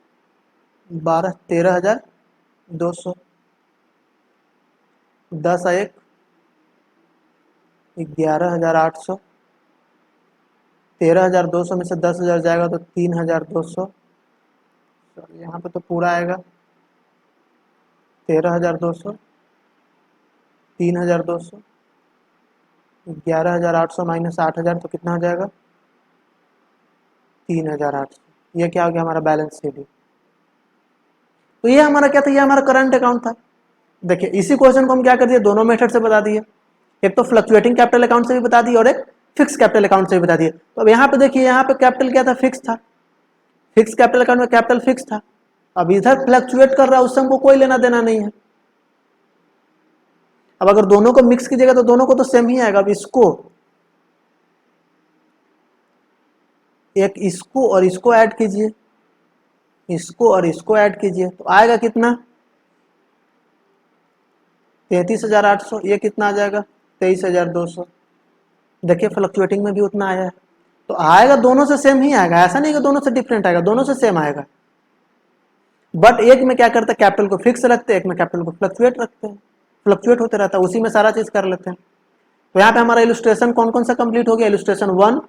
12 13,200, 10 एक 11,800, 13,200 में से 10,000 जाएगा तो 3,200, यहाँ पे तो पूरा आएगा 13,200, 3,200, 11,800 माइनस 8,000 तो कितना हो जाएगा 3,800। ये क्या हो गया हमारा बैलेंस शीट। तो ये हमारा क्या था, ये हमारा करंट अकाउंट था। देखिए इसी क्वेश्चन को हम क्या कर दिए, दोनों मेथड से बता दिए, एक तो फ्लक्चुएटिंग कैपिटल अकाउंट से भी बता दिए और एक फिक्स कैपिटल अकाउंट से भी बता दिए। तो अब यहाँ पे देखिए, यहाँ पे कैपिटल क्या था, फिक्स था, फिक्स कैपिटल अकाउंट में कैपिटल फिक्स था। अब इधर फ्लक्चुएट कर रहा है, उससे हमको कोई लेना देना नहीं है। अब अगर दोनों को मिक्स कीजिएगा तो दोनों को तो सेम ही आएगा। अब इसको एक इसको और इसको ऐड कीजिए, इसको और इसको ऐड कीजिए, तो आएगा कितना 33,800, ये कितना आ जाएगा 23,200। देखिए फ्लक्चुएटिंग में भी उतना आया है, तो आएगा दोनों से सेम ही आएगा, ऐसा नहीं कि दोनों से डिफरेंट आएगा, दोनों से सेम आएगा। बट एक में क्या करते हैं, कैपिटल को फिक्स रखते हैं, एक में कैपिटल को फ्लक्चुएट रखते हैं, फ्लक्चुएट होते रहता है, उसी में सारा चीज कर लेते हैं। तो यहाँ पे हमारा इलस्ट्रेशन कौन कौन सा कंप्लीट हो गया, इलस्ट्रेशन 1,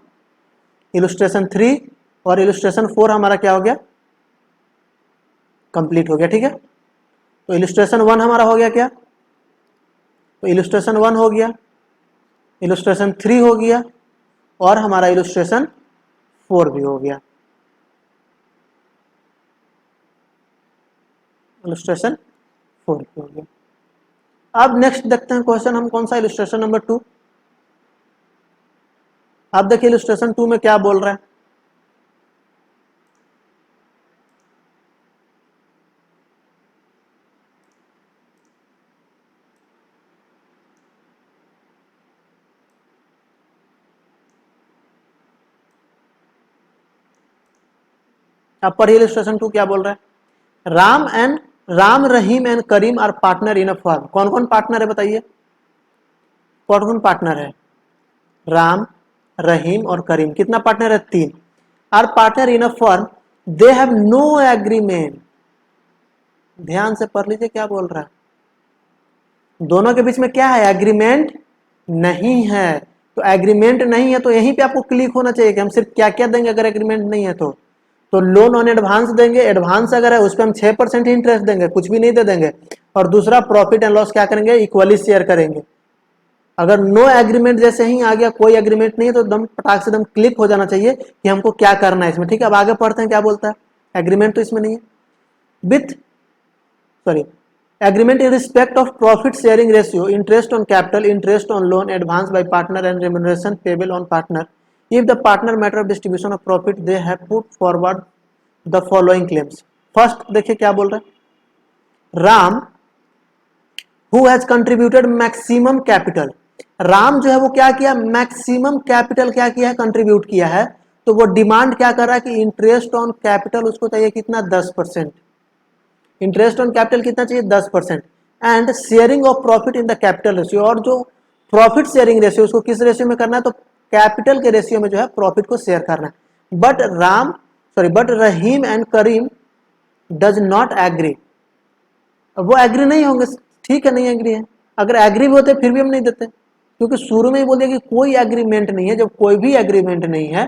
इलस्ट्रेशन 3 और इलस्ट्रेशन 4 हमारा क्या हो गया, कंप्लीट हो गया। ठीक है, तो इलस्ट्रेशन 1 हमारा हो गया क्या, तो इलस्ट्रेशन 1 हो गया, इलस्ट्रेशन 3 हो गया और हमारा इलस्ट्रेशन 4 भी हो गया, इलस्ट्रेशन 4 भी हो गया। अब नेक्स्ट देखते हैं क्वेश्चन हम कौन सा, इलस्ट्रेशन नंबर 2। अब देखिए इलस्ट्रेशन 2 में क्या बोल रहा है, अब पढ़िए इलस्ट्रेशन 2 क्या बोल रहा है। Ram Rahim and Karim are partner in a firm. कौन कौन पार्टनर है बताइए, कौन कौन पार्टनर है, राम रहीम और करीम, कितना पार्टनर है 3। Are partner in a firm, they have no agreement. ध्यान से पढ़ लीजिए क्या बोल रहा है, दोनों के बीच में क्या है, एग्रीमेंट नहीं है। तो एग्रीमेंट नहीं है तो यहीं पे आपको क्लिक होना चाहिए कि हम सिर्फ क्या क्या देंगे अगर एग्रीमेंट नहीं है तो लोन ऑन एडवांस देंगे, एडवांस अगर है उस पर हम 6% ही इंटरेस्ट देंगे, कुछ भी नहीं दे देंगे। और दूसरा प्रॉफिट एंड लॉस क्या करेंगे, इक्वली शेयर करेंगे। अगर नो एग्रीमेंट जैसे ही आ गया, कोई एग्रीमेंट नहीं है, तो एकदम पटाख से एकदम क्लिक हो जाना चाहिए कि हमको क्या करना है इसमें। ठीक है, अब आगे पढ़ते हैं क्या बोलता है, एग्रीमेंट तो इसमें नहीं है। With sorry agreement in respect of profit sharing ratio, interest on capital, interest on loan, advance bye partner and remuneration payable on partner. If the partner matter of distribution of profit they have put forward the following claims. First देखिए क्या बोल रहा है, Ram who has contributed maximum capital, Ram जो है वो क्या किया, मैक्सिमम कैपिटल क्या किया है, कंट्रीब्यूट किया है। तो वो डिमांड क्या कर रहा है कि इंटरेस्ट ऑन कैपिटल उसको चाहिए कितना, 10%। इंटरेस्ट ऑन कैपिटल कितना चाहिए, 10%। And sharing of profit in the capital ratio, और जो प्रॉफिट शेयरिंग रेशियो उसको किस रेशियो में करना है, तो कैपिटल के रेशियो में जो है प्रॉफिट को शेयर करना है। But Rahim and Karim does not agree, वो एग्री नहीं होंगे, ठीक है, नहीं एग्री है। अगर एग्री भी होते फिर भी हम नहीं देते, क्योंकि शुरू में ही बोल दिया कि कोई एग्रीमेंट नहीं है। जब कोई भी एग्रीमेंट नहीं है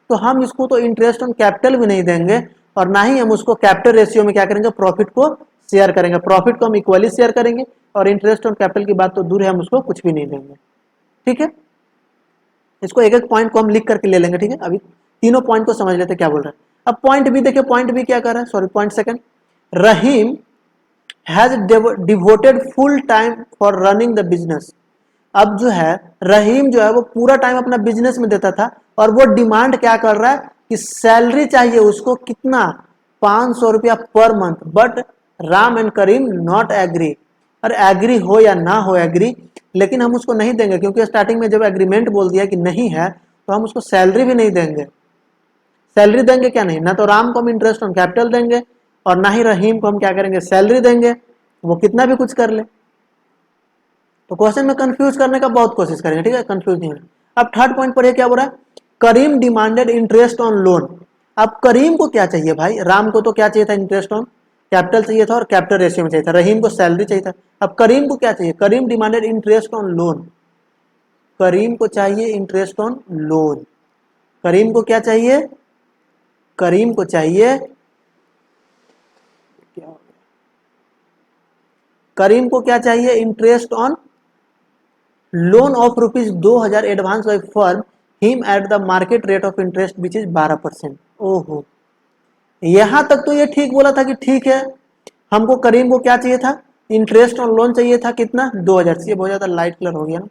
तो हम इसको तो इंटरेस्ट ऑन कैपिटल भी नहीं देंगे, और ना ही हम उसको कैपिटल रेशियो में क्या करेंगे, प्रॉफिट को शेयर करेंगे। प्रॉफिट को हम इक्वली शेयर करेंगे, और इंटरेस्ट ऑन कैपिटल की बात तो दूर है, हम उसको कुछ भी नहीं देंगे। ठीक है, इसको एक एक पॉइंट को हम लिख करके ले लेंगे। ठीक है, अभी तीनों पॉइंट को समझ लेते क्या बोल रहा है। अब पॉइंट बी देखिए, पॉइंट बी क्या कर रहा है, sorry point second, Rahim has devoted full time for running the business. अब जो है रहीम जो है वो पूरा टाइम अपना बिजनेस में देता था, और वो डिमांड क्या कर रहा है कि सैलरी चाहिए उसको कितना, 500 रुपया per month. But Ram and Karim not agree, और एग्री हो या ना हो एग्री, लेकिन हम उसको नहीं देंगे, क्योंकि स्टार्टिंग में जब एग्रीमेंट बोल दिया कि नहीं है तो हम उसको सैलरी भी नहीं देंगे। सैलरी देंगे क्या, नहीं, ना तो राम को हम इंटरेस्ट ऑन कैपिटल देंगे, और ना ही रहीम को हम क्या करेंगे, सैलरी देंगे, वो कितना भी कुछ कर ले। तो क्वेश्चन में कंफ्यूज करने का बहुत कोशिश करेंगे, ठीक है, कंफ्यूज नहीं होना। अब थर्ड पॉइंट पढ़िए क्या बोल रहा है, करीम डिमांडेड इंटरेस्ट ऑन लोन। अब करीम को क्या चाहिए भाई, राम को तो क्या चाहिए था, इंटरेस्ट ऑन कैपिटल चाहिए था और कैपिटल रेशियो में चाहिए था, रहीम को सैलरी चाहिए था। अब करीम को क्या चाहिए, करीम डिमांडेड इंटरेस्ट ऑन लोन, करीम को चाहिए इंटरेस्ट ऑन लोन। करीम को क्या चाहिए, करीम को चाहिए, करीम को क्या चाहिए, interest on loan of ₹2000 advance by firm him at the market rate of interest which is 12%। ओहो, यहां तक तो ये ठीक बोला था कि ठीक है, हमको करीम को क्या चाहिए था, इंटरेस्ट ऑन लोन चाहिए था कितना, 2000। ये बहुत ज्यादा लाइट कलर हो गया ना,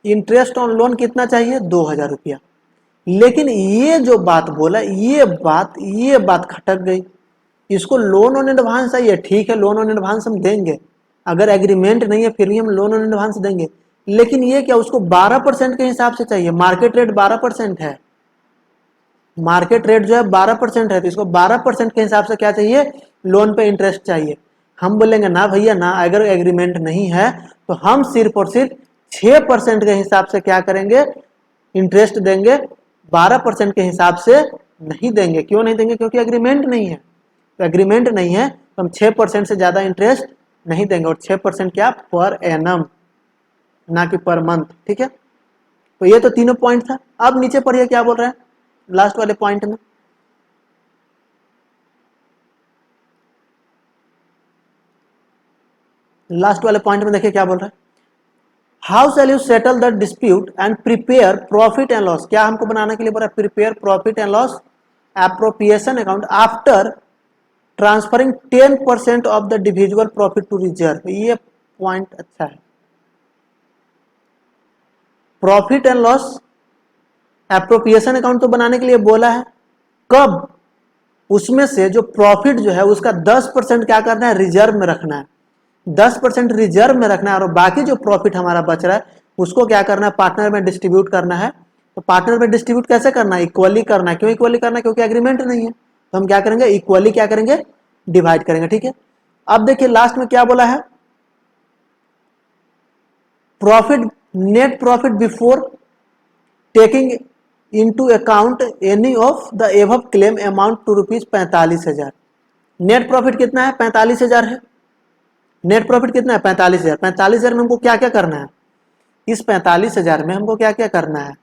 इंटरेस्ट ऑन लोन कितना चाहिए, 2000 रुपया। लेकिन ये जो बात बोला, ये बात खटक गई। इसको लोन ऑन एडवांस चाहिए, ठीक है, लोन ऑन एडवांस हम देंगे, अगर एग्रीमेंट नहीं है फिर भी हम लोन ऑन एडवांस देंगे। लेकिन ये क्या, उसको 12% के हिसाब से चाहिए, मार्केट रेट 12% है, मार्केट रेट जो है 12% है, तो इसको 12% के हिसाब से क्या चाहिए, लोन पे इंटरेस्ट चाहिए। हम बोलेंगे ना भैया ना, अगर एग्रीमेंट नहीं है तो हम सिर्फ और सिर्फ 6% के हिसाब से क्या करेंगे, इंटरेस्ट देंगे, 12% के हिसाब से नहीं देंगे। क्यों नहीं देंगे, क्योंकि एग्रीमेंट नहीं है। तो एग्रीमेंट नहीं है तो हम 6% से ज्यादा इंटरेस्ट नहीं देंगे, और 6% क्या, पर एनम, ना कि पर मंथ। ठीक है, तो ये तो तीनों पॉइंट था। अब नीचे पढ़िए क्या बोल रहे हैं लास्ट वाले पॉइंट में, लास्ट वाले पॉइंट में देखिए क्या बोल रहा है, how shall you settle the dispute and prepare profit and loss. क्या हमको बनाने के लिए बोला, prepare profit and loss appropriation account after transferring 10% of the divisible profit to reserve. ये पॉइंट अच्छा है, profit and loss appropriation account तो बनाने के लिए बोला है, कब, उसमें से जो प्रॉफिट जो है उसका 10% क्या करना है, रिजर्व में रखना है, 10% रिजर्व में रखना है, और बाकी जो प्रॉफिट हमारा बच रहा है उसको क्या करना है, पार्टनर में डिस्ट्रीब्यूट करना है। तो पार्टनर में डिस्ट्रीब्यूट कैसे करना है, इक्वली करना है। क्यों इक्वली करना है, क्योंकि एग्रीमेंट नहीं है, तो हम क्या करेंगे, इक्वली क्या करेंगे, डिवाइड करेंगे। ठीक है, अब देखिए लास्ट में क्या बोला है, profit, net profit before taking into account any of the above claim amount to ₹45,000। Net profit कितना है, 45,000 है। नेट प्रॉफिट कितना है, 45,000। 45,000 में हमको क्या क्या करना है, इस 45,000 में हमको क्या क्या करना है,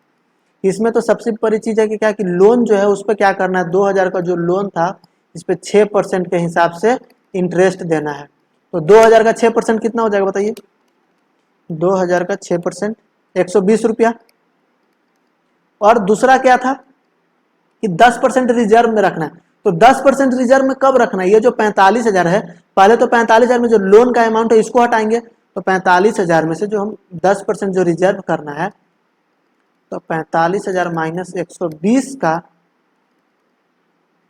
इसमें तो सबसे बड़ी चीज है कि क्या, कि लोन जो है उस पर क्या करना है, 2,000 का जो लोन था इस पर 6% के हिसाब से इंटरेस्ट देना है। तो 2,000 का 6% कितना हो जाएगा बताइए, 2,000 का 6% 120 रुपया। और दूसरा क्या था कि 10% रिजर्व में रखना है। तो 10% रिजर्व में कब रखना है, ये जो 45,000 है, पहले तो 45,000 में जो लोन का अमाउंट है इसको हटाएंगे, तो 45,000 में से जो हम 10% जो रिजर्व करना है, तो 45,000 माइनस 120 का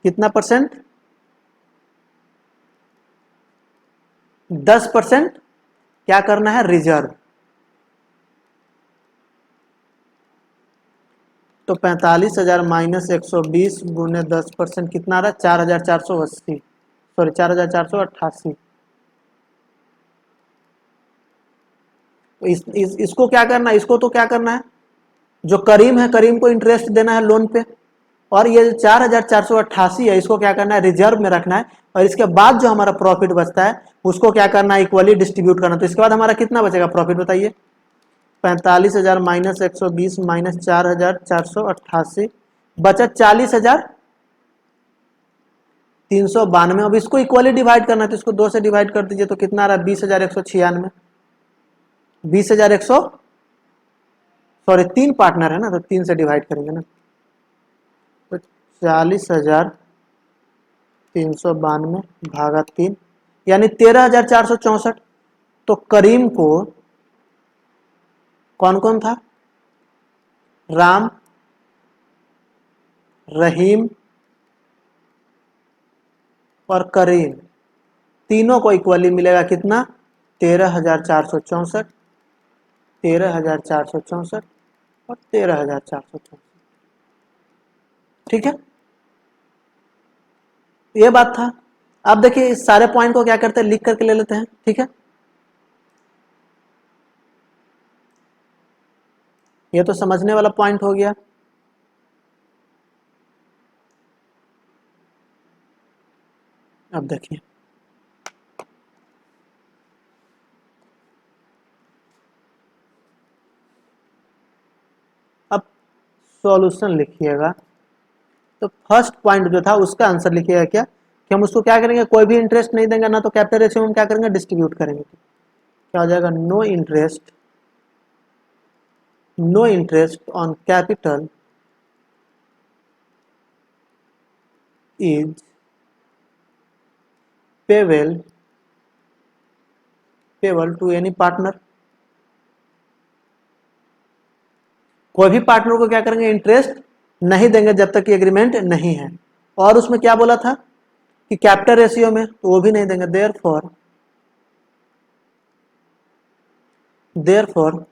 कितना परसेंट? 10% क्या करना है? रिजर्व। तो 45,000 माइनस 120 गुने 10% कितना आ रहा है? 4,480, सॉरी 4,488। तो इसको क्या करना है? इसको तो क्या करना है? जो करीम है, करीम को इंटरेस्ट देना है लोन पे, और ये 4,488 है, इसको क्या करना है? रिजर्व में रखना है। और इसके बाद जो हमारा प्रॉफिट बचता है उसको क्या करना है? इक्वली डिस्ट्रीब्यूट करना। तो इसके बाद हमारा कितना बचेगा प्रॉफिट बताइए? 45,000 माइनस 120 माइनस 4,488, बचत 40,392। अब इसको इक्वली डिवाइड करना है तो इसको 2 से डिवाइड कर दीजिए, तो कितना आ रहा है? 20,196। 20,100, सॉरी 3 पार्टनर है ना, तो 3 से डिवाइड करेंगे ना, तो 40,392 भागा 3 यानी 13,464। तो करीम को कौन कौन था? राम, रहीम और करीम, तीनों को इक्वली मिलेगा कितना? 13,464, 13,464 और 13,464। ठीक है, ये बात था। अब देखिए इस सारे पॉइंट को क्या करते हैं? लिख करके ले लेते हैं। ठीक है, ये तो समझने वाला पॉइंट हो गया। अब देखिए, अब सॉल्यूशन लिखिएगा। तो फर्स्ट पॉइंट जो था उसका आंसर लिखिएगा क्या, कि हम उसको क्या करेंगे? कोई भी इंटरेस्ट नहीं देंगे ना, तो कैपिटल रेशियो में क्या करेंगे? डिस्ट्रीब्यूट करेंगे। क्या हो जाएगा? No interest, no interest on capital is payable to any partner. कोई भी पार्टनर को क्या करेंगे? इंटरेस्ट नहीं देंगे जब तक कि एग्रीमेंट नहीं है। और उसमें क्या बोला था कि कैपिटल रेशियो में, तो वो भी नहीं देंगे। Therefore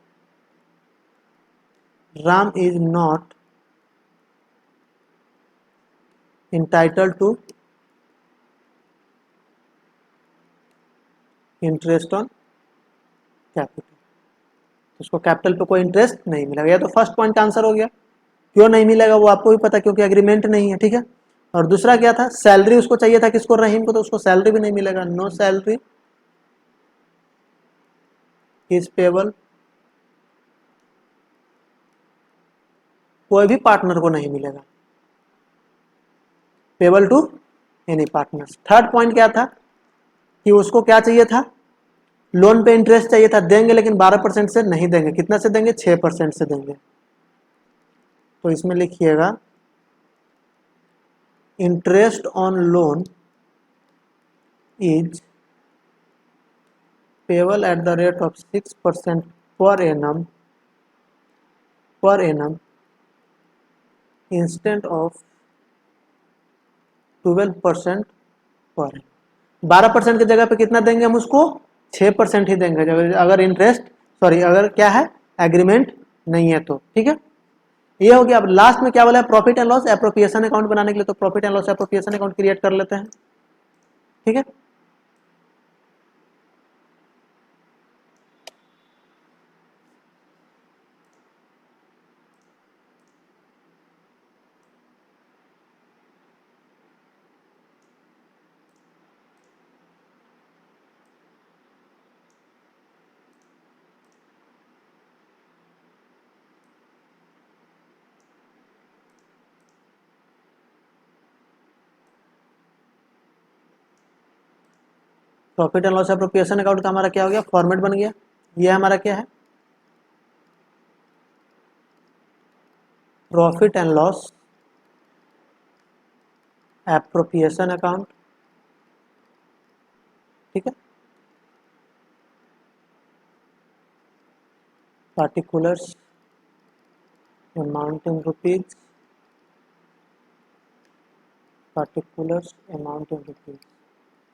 Ram is not entitled to interest on capital. उसको कैपिटल पे कोई इंटरेस्ट नहीं मिलेगा। यह तो फर्स्ट पॉइंट का आंसर हो गया। क्यों नहीं मिलेगा वो आपको भी पता, क्योंकि एग्रीमेंट नहीं है। ठीक है, और दूसरा क्या था? सैलरी उसको चाहिए था, किसको? रहीम को, तो उसको सैलरी भी नहीं मिलेगा। नो सैलरी इज पेबल, कोई भी पार्टनर को नहीं मिलेगा। Payable to any partners. Third point क्या था? कि उसको क्या चाहिए था? लोन पे इंटरेस्ट चाहिए था। देंगे, लेकिन 12% से नहीं देंगे। कितना से देंगे? 6% से देंगे। तो इसमें लिखिएगा interest on loan is payable eight the rate of 6% per annum instant of 12% पर annum। 12% की जगह पे कितना देंगे हम उसको? 6% ही देंगे, अगर इंटरेस्ट, सॉरी अगर क्या है? एग्रीमेंट नहीं है तो। ठीक है, ये हो गया। अब लास्ट में क्या बोला है? Profit and loss appropriation account बनाने के लिए, तो profit and loss appropriation account create कर लेते हैं। ठीक है, profit and loss appropriation account का हमारा क्या हो गया? फॉर्मेट बन गया। ये हमारा क्या है? Profit and loss appropriation account. ठीक है, particulars amount in rupees, particular amount in rupees,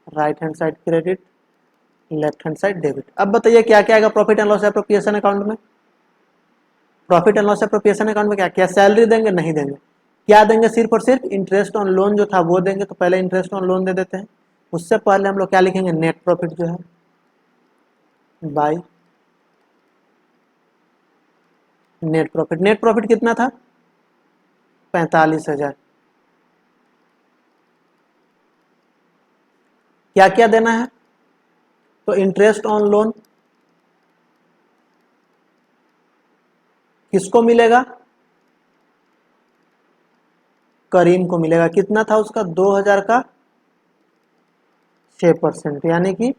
right hand side credit, left hand side debit. अब बताइए क्या क्या आएगा profit and loss appropriation account में। Profit and loss appropriation account में क्या क्या सैलरी देंगे, नहीं देंगे। क्या देंगे, सिर्फ और सिर्फ इंटरेस्ट ऑन लोन जो था वो देंगे। तो पहले इंटरेस्ट ऑन लोन दे देते हैं। उससे पहले हम लोग क्या लिखेंगे, नेट प्रॉफिट जो है by net profit. Net profit कितना था, 45,000। क्या क्या देना है, तो इंटरेस्ट ऑन लोन किसको मिलेगा, करीम को मिलेगा। कितना था उसका, 2,000 का 6%, यानी कि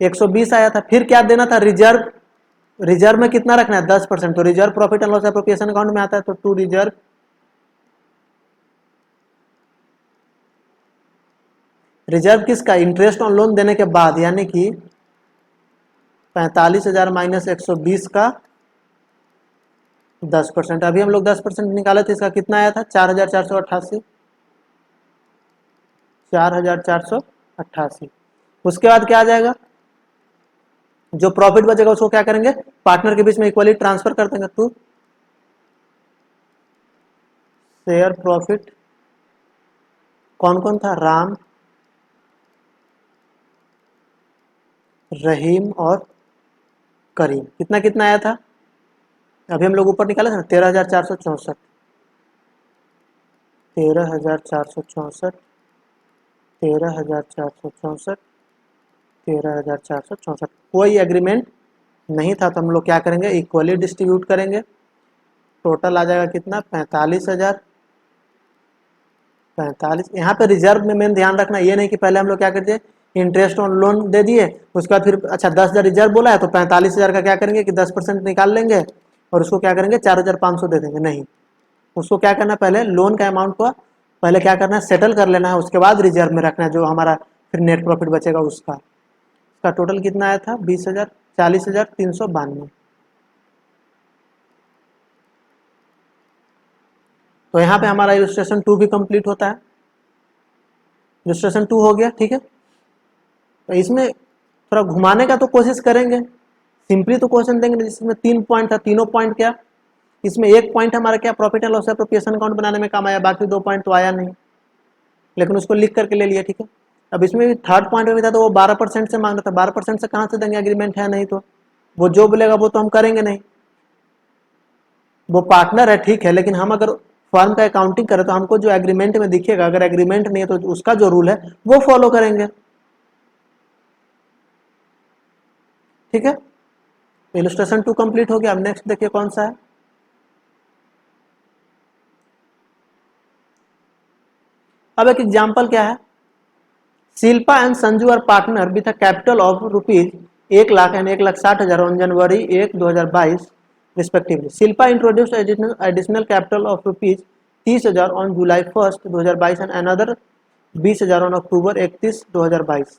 120 आया था। फिर क्या देना था, रिजर्व। रिजर्व में कितना रखना है, 10%। तो reserve profit and loss appropriation account में आता है, तो टू रिजर्व रिजर्व किसका, इंटरेस्ट ऑन लोन देने के बाद, यानी कि 45,000 माइनस 120 का 10%। अभी हम लोग 10% निकाले थे, इसका कितना आया था, 4,488। 4,488। उसके बाद क्या आ जाएगा, जो प्रॉफिट बचेगा उसको क्या करेंगे, पार्टनर के बीच में इक्वली ट्रांसफर कर देंगे टू शेयर प्रॉफिट। कौन कौन था, राम, रहीम और करीम। कितना कितना आया था, अभी हम लोग ऊपर निकाले थे ना, 13,464। 13,464, 13,464, 13,464। कोई एग्रीमेंट नहीं था, तो हम लोग क्या करेंगे, इक्वली डिस्ट्रीब्यूट करेंगे। टोटल आ जाएगा कितना, 45,000। 45। यहाँ पे रिजर्व में मेन ध्यान रखना ये नहीं कि पहले हम लोग क्या करते हैं, इंटरेस्ट ऑन लोन दे दिए, उसके बाद फिर अच्छा 10,000 रिजर्व बोला है तो 45,000 का क्या करेंगे कि 10% निकाल लेंगे और उसको क्या करेंगे 4,500 दे देंगे। नहीं, उसको क्या करना है, पहले लोन का अमाउंट को पहले क्या करना है, सेटल कर लेना है। उसके बाद रिजर्व में रखना है, जो हमारा फिर नेट प्रॉफिट बचेगा उसका टोटल कितना आया था, 20,000, 40,392। तो यहाँ पे हमारा इलस्ट्रेशन 2 भी कंप्लीट होता है। इलस्ट्रेशन 2 हो गया, ठीक है। तो इसमें थोड़ा घुमाने का तो कोशिश करेंगे, सिंपली तो क्वेश्चन देंगे नहीं। जिसमें 3 पॉइंट था, तीनों पॉइंट क्या, इसमें एक पॉइंट हमारा क्या, profit and loss appropriation account बनाने में काम आया, बाकी 2 पॉइंट तो आया नहीं, लेकिन उसको लिख करके ले लिया, ठीक है। अब इसमें भी थर्ड पॉइंट में भी था, तो वो 12% से मांग रहा था। 12% से कहाँ से देंगे, एग्रीमेंट है नहीं, तो वो जो बोलेगा वो तो हम करेंगे नहीं। वो पार्टनर है, ठीक है, लेकिन हम अगर फर्म का अकाउंटिंग करें तो हमको जो एग्रीमेंट में दिखेगा, अगर एग्रीमेंट नहीं है तो उसका जो रूल है वो फॉलो करेंगे, ठीक है। इलस्ट्रेशन 2 कंप्लीट हो गया। अब नेक्स्ट देखिए कौन सा है। अब एक एग्जांपल क्या है, Shilpa and Sanju are partner with a capital of rupees 1,00,000 and 1,60,000 on January 1, 2022 respectively. Shilpa introduced additional capital of rupees 30,000 on July 1, 2022 and another 20,000 on October 31, 2022।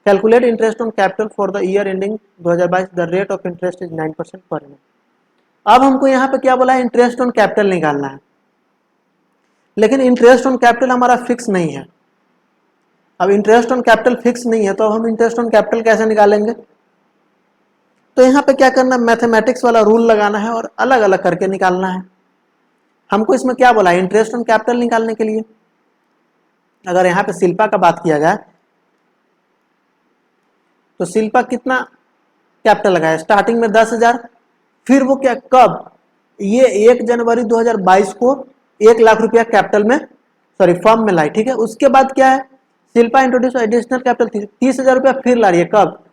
Calculate interest on capital for the year ending 2022। The rate of interest is 9% per annum. अब हमको यहाँ पे क्या बोला है, interest on capital निकालना है, लेकिन इंटरेस्ट ऑन कैपिटल हमारा फिक्स नहीं है। अब इंटरेस्ट ऑन कैपिटल फिक्स नहीं है, तो हम इंटरेस्ट ऑन कैपिटल कैसे निकालेंगे। तो यहाँ पे क्या करना है, मैथमेटिक्स वाला रूल लगाना है और अलग अलग करके निकालना है। हमको इसमें क्या बोला है, इंटरेस्ट ऑन कैपिटल निकालने के लिए अगर यहाँ पे शिल्पा का बात किया जाए तो शिल्पा कितना कैपिटल लगाया, स्टार्टिंग में 10,000। फिर वो क्या, कब, ये 1 जनवरी 2022 को 1,00,000 रुपया कैपिटल में, सॉरी फर्म में लाई, ठीक है। उसके बाद क्या है, शिल्पा इंट्रोड्यूस एडिशनल कैपिटल 30,000 रुपया फिर ला रही है, कब,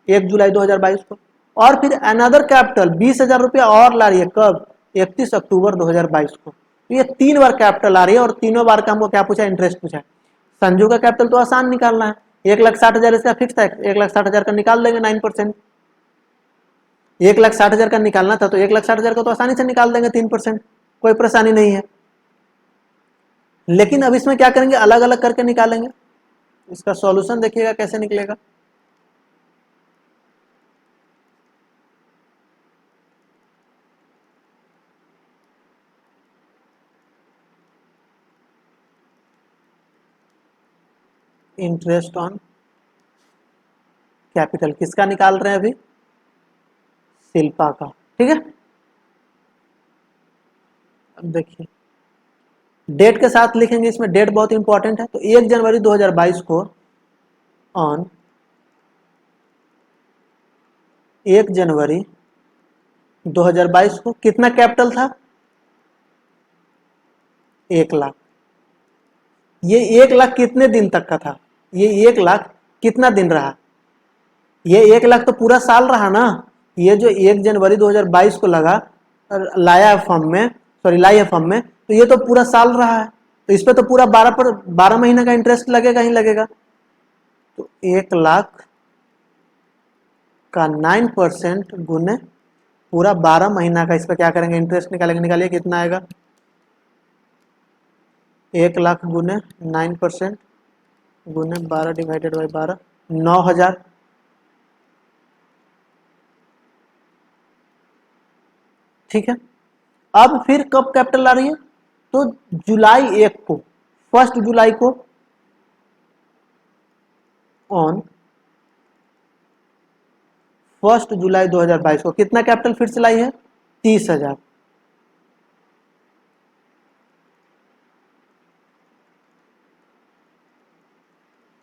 1 जुलाई 2022 को। और फिर अनदर कैपिटल 20,000 रुपया और ला रही है, कब, 31 अक्टूबर 2022 को। तो ये 3 बार कैपिटल आ रही है और तीनों बार का हमको क्या पूछा, इंटरेस्ट पूछा है। संजू का कैपिटल तो आसान निकालना है, 1,60,000 इसका फिक्स था, 1,60,000 का निकाल देंगे 9%। 1,60,000 का निकालना था तो 1,60,000 का तो आसानी से निकाल देंगे 3%, कोई परेशानी नहीं है। लेकिन अब इसमें क्या करेंगे, अलग अलग करके निकालेंगे। इसका सॉल्यूशन देखिएगा कैसे निकलेगा। इंटरेस्ट ऑन कैपिटल किसका निकाल रहे हैं अभी, शिल्पा का, ठीक है। अब देखिए डेट के साथ लिखेंगे, इसमें डेट बहुत इंपॉर्टेंट है। तो 1 जनवरी 2022 को ऑन 1 जनवरी 2022 को कितना कैपिटल था, 1 लाख। ये 1 लाख कितने दिन तक का था, ये 1 लाख कितना दिन रहा, ये 1 लाख तो पूरा साल रहा ना। ये जो 1 जनवरी 2022 को लगा लाया फॉर्म में, सॉरी लाई है फॉर्म में, तो ये तो पूरा साल रहा है, तो इस पे तो पूरा 12 महीने का इंटरेस्ट लगेगा ही लगेगा। तो 1 लाख का 9% गुने पूरा 12 महीना का, इस पर क्या करेंगे, इंटरेस्ट निकालेंगे। निकालिए कितना आएगा, 1 लाख गुने 9% गुने 12 डिवाइडेड बाई 12, 9,000। ठीक है। अब फिर कब कैपिटल ला रही है, तो जुलाई 1 को, 1 जुलाई को ऑन 1 जुलाई 2022 को कितना कैपिटल फिर से लाई है, 30,000।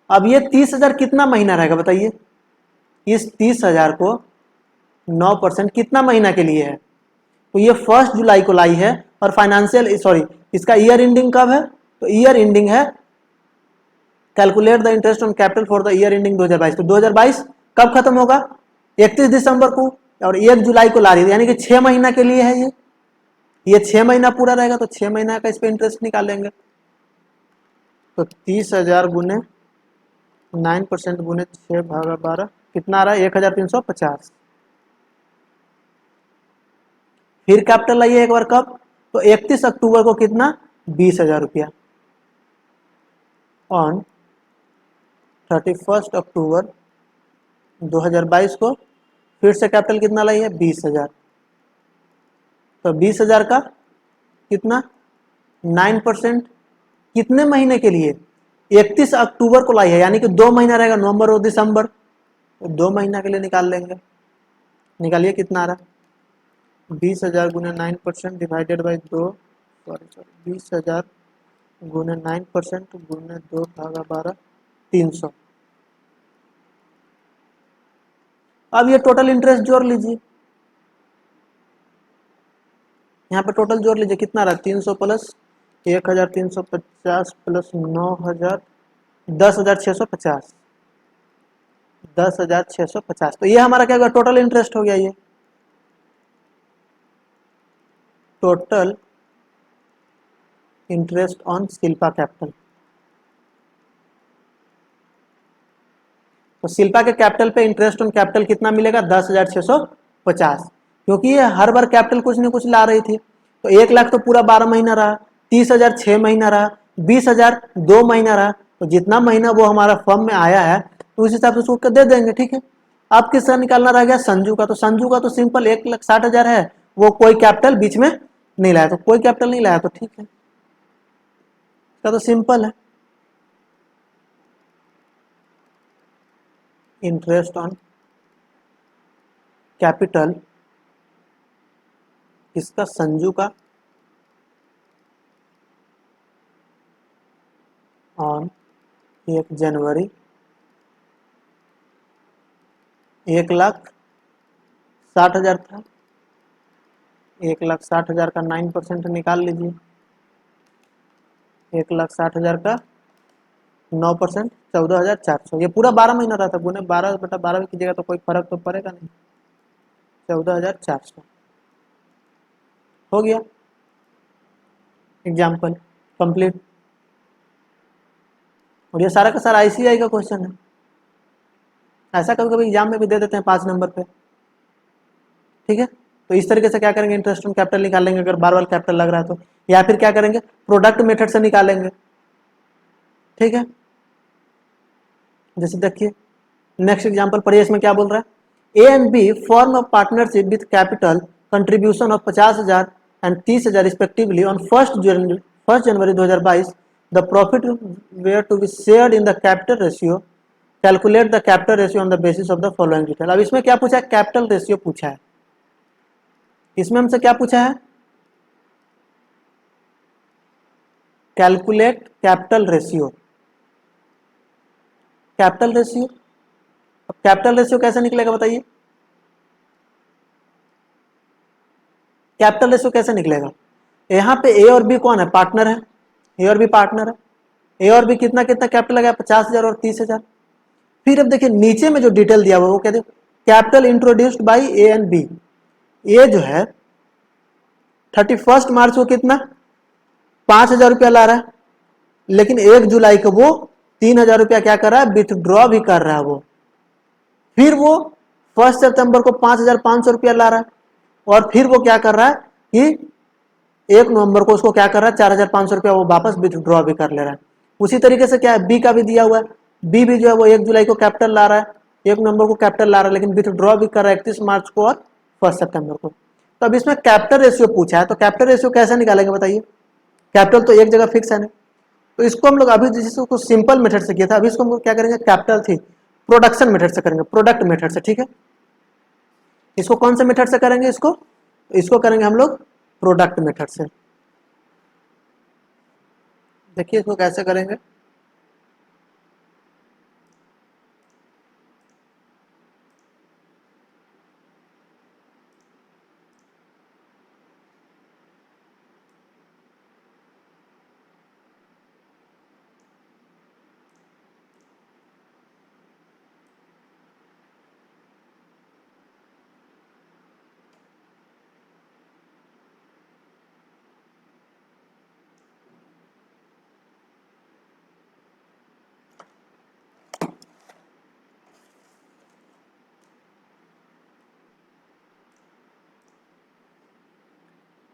अब ये 30,000 कितना महीना रहेगा बताइए, इस 30,000 को 9% कितना महीना के लिए है, तो ये 1 जुलाई को लाई है। और फाइनेंशियल सॉरी इसका ईयर एंडिंग कब है, तो ईयर एंडिंग है, calculate the interest on capital for the year ending 2022। तो 2022 कब खत्म होगा, 31 दिसंबर को, और 1 जुलाई को ला रही है, यानी कि 6 महीना के लिए है ये 6 महीना पूरा रहेगा, तो 6 महीना का इस पे इंटरेस्ट निकालेंगे। तो 30,000 गुने 9% गुने 6/12 कितना आ रहा है, 1,350। फिर कैपिटल लाइए एक बार कब, तो 31 अक्टूबर को कितना, 20,000 रुपया। ऑन 31 अक्टूबर 2022 को फिर से कैपिटल कितना लाई है, 20,000। तो 20,000 का कितना, 9% कितने महीने के लिए, 31 अक्टूबर को लाई है, यानी कि 2 महीना रहेगा, नवंबर और दिसंबर, तो 2 महीना के लिए निकाल लेंगे। निकालिए कितना आ रहा, 20,000 गुने 9% डिवाइडेड बाई 2, सॉरी 20,000 गुने 9% गुने 2/12, 300। अब ये टोटल इंटरेस्ट जोड़ लीजिए, यहाँ पे टोटल जोड़ लीजिए कितना रहा, 300 प्लस 1,350 प्लस 9,000, 10,650, 10,650। तो ये हमारा क्या होगा, टोटल इंटरेस्ट हो गया। ये total interest on Shilpa capital. तो शिल्पा के कैपिटल पे इंटरेस्ट ऑन कैपिटल कितना मिलेगा, 10,650, क्योंकि ये हर बार कैपिटल कुछ न कुछ ला रही थी। तो 1 लाख तो पूरा 12 महीना रहा, 30,000 6 महीना रहा, 20,000 2 महीना रहा, तो जितना महीना वो हमारा फर्म में आया है तो उस हिसाब से उसको दे देंगे। ठीक है। अब किसका निकालना रह गया, संजू का। तो संजू का तो सिंपल 1,60,000 है, वो कोई कैपिटल बीच में नहीं लाया, तो कोई कैपिटल नहीं लाया, तो ठीक है, इसका तो सिंपल है। इंटरेस्ट ऑन कैपिटल किसका, संजू का, ऑन 1 जनवरी 1,60,000 था, 1,60,000 का 9% निकाल लीजिए, 1,60,000 का 9% 14,400। ये पूरा 12 महीना रहा था, गुने 12/12 कीजिएगा तो कोई फर्क तो पड़ेगा नहीं, 14,400 हो गया। Example complete. और ये सारा का सारा ICAI का क्वेश्चन है, ऐसा कभी कभी एग्जाम में भी दे देते हैं 5 नंबर पे। ठीक है। तो इस तरीके से क्या करेंगे, इंटरेस्ट ऑन कैपिटल निकालेंगे अगर बार बार कैपिटल लग रहा है तो, या फिर क्या करेंगे, प्रोडक्ट मेथड से निकालेंगे। ठीक है। जैसे देखिए नेक्स्ट एग्जांपल पढ़िए, इसमें क्या बोल रहा है, A and B form a partnership with capital contribution of 50,000 and 30,000 respectively on 1 January 2022 the profit were to be shared in the capital ratio, calculate the capital ratio on the basis of the following detail. अब इसमें क्या पूछा है, capital ratio पूछा है। इसमें हमसे क्या पूछा है, calculate capital ratio. Capital ratio, अब कैपिटल रेशियो कैसे निकलेगा बताइए, कैपिटल रेशियो कैसे निकलेगा। यहाँ पे ए और बी कौन है, पार्टनर है, ए और बी पार्टनर है। ए और बी कितना कितना कैपिटल लगा, 50,000 और 30,000। फिर अब देखिए नीचे में जो डिटेल दिया हुआ वो कहते capital introduced by A and B. A जो है 31 मार्च को कितना 5,000 रुपया ला रहा है, लेकिन 1 जुलाई को वो 3,000 रुपया क्या कर रहा है, विथड्रॉ भी कर रहा है वो। फिर वो 1 सितंबर को 5,500 रुपया ला रहा है, और फिर वो क्या कर रहा है कि 1 नवंबर को उसको क्या कर रहा है, 4,500 रुपया वो वापस विथड्रॉ भी कर ले रहा है। उसी तरीके से क्या है, बी का भी दिया हुआ है, बी भी जो है वो 1 जुलाई को कैपिटल ला रहा है, 1 नवंबर को कैपिटल ला रहा है, लेकिन विथड्रॉ भी कर रहा है 31 मार्च को और 1 सितंबर को। तो अब इसमें कैपिटल रेशियो पूछा है, तो कैपिटल रेशियो कैसे निकालेंगे बताइए, कैपिटल तो एक जगह फिक्स है नहीं। तो इसको हम लोग अभी जिसको कुछ सिंपल मेथड से किया था, अभी इसको हम लोग क्या करेंगे, कैपिटल थी प्रोडक्शन मेथड से करेंगे, प्रोडक्ट मेथड से, ठीक है। इसको कौन से मेथड से करेंगे, इसको करेंगे हम लोग प्रोडक्ट मेथड से। देखिए इसको कैसे करेंगे,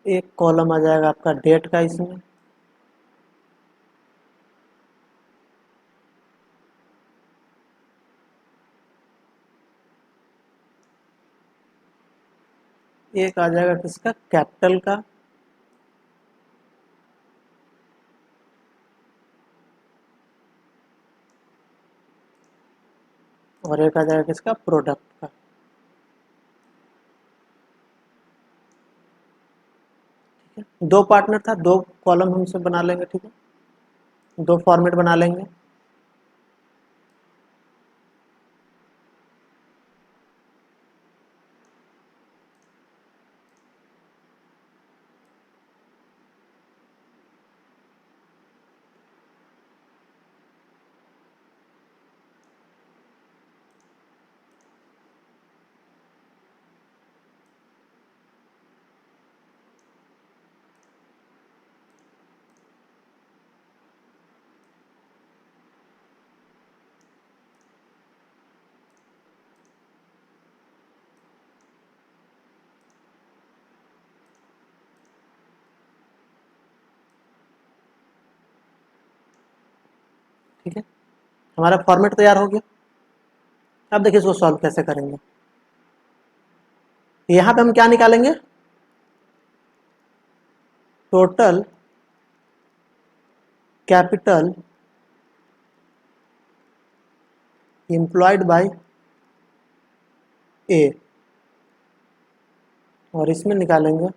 एक कॉलम आ जाएगा आपका डेट का इसमें, एक आ जाएगा किसका, कैपिटल का, और एक आ जाएगा किसका, प्रोडक्ट का। ठीक है, 2 पार्टनर था, 2 कॉलम हमसे बना लेंगे, ठीक है, 2 फॉर्मेट बना लेंगे। ठीक है, हमारा फॉर्मेट तैयार हो गया। अब देखिए इसको सॉल्व कैसे करेंगे। यहाँ पे हम क्या निकालेंगे, total capital employed by A, और इसमें निकालेंगे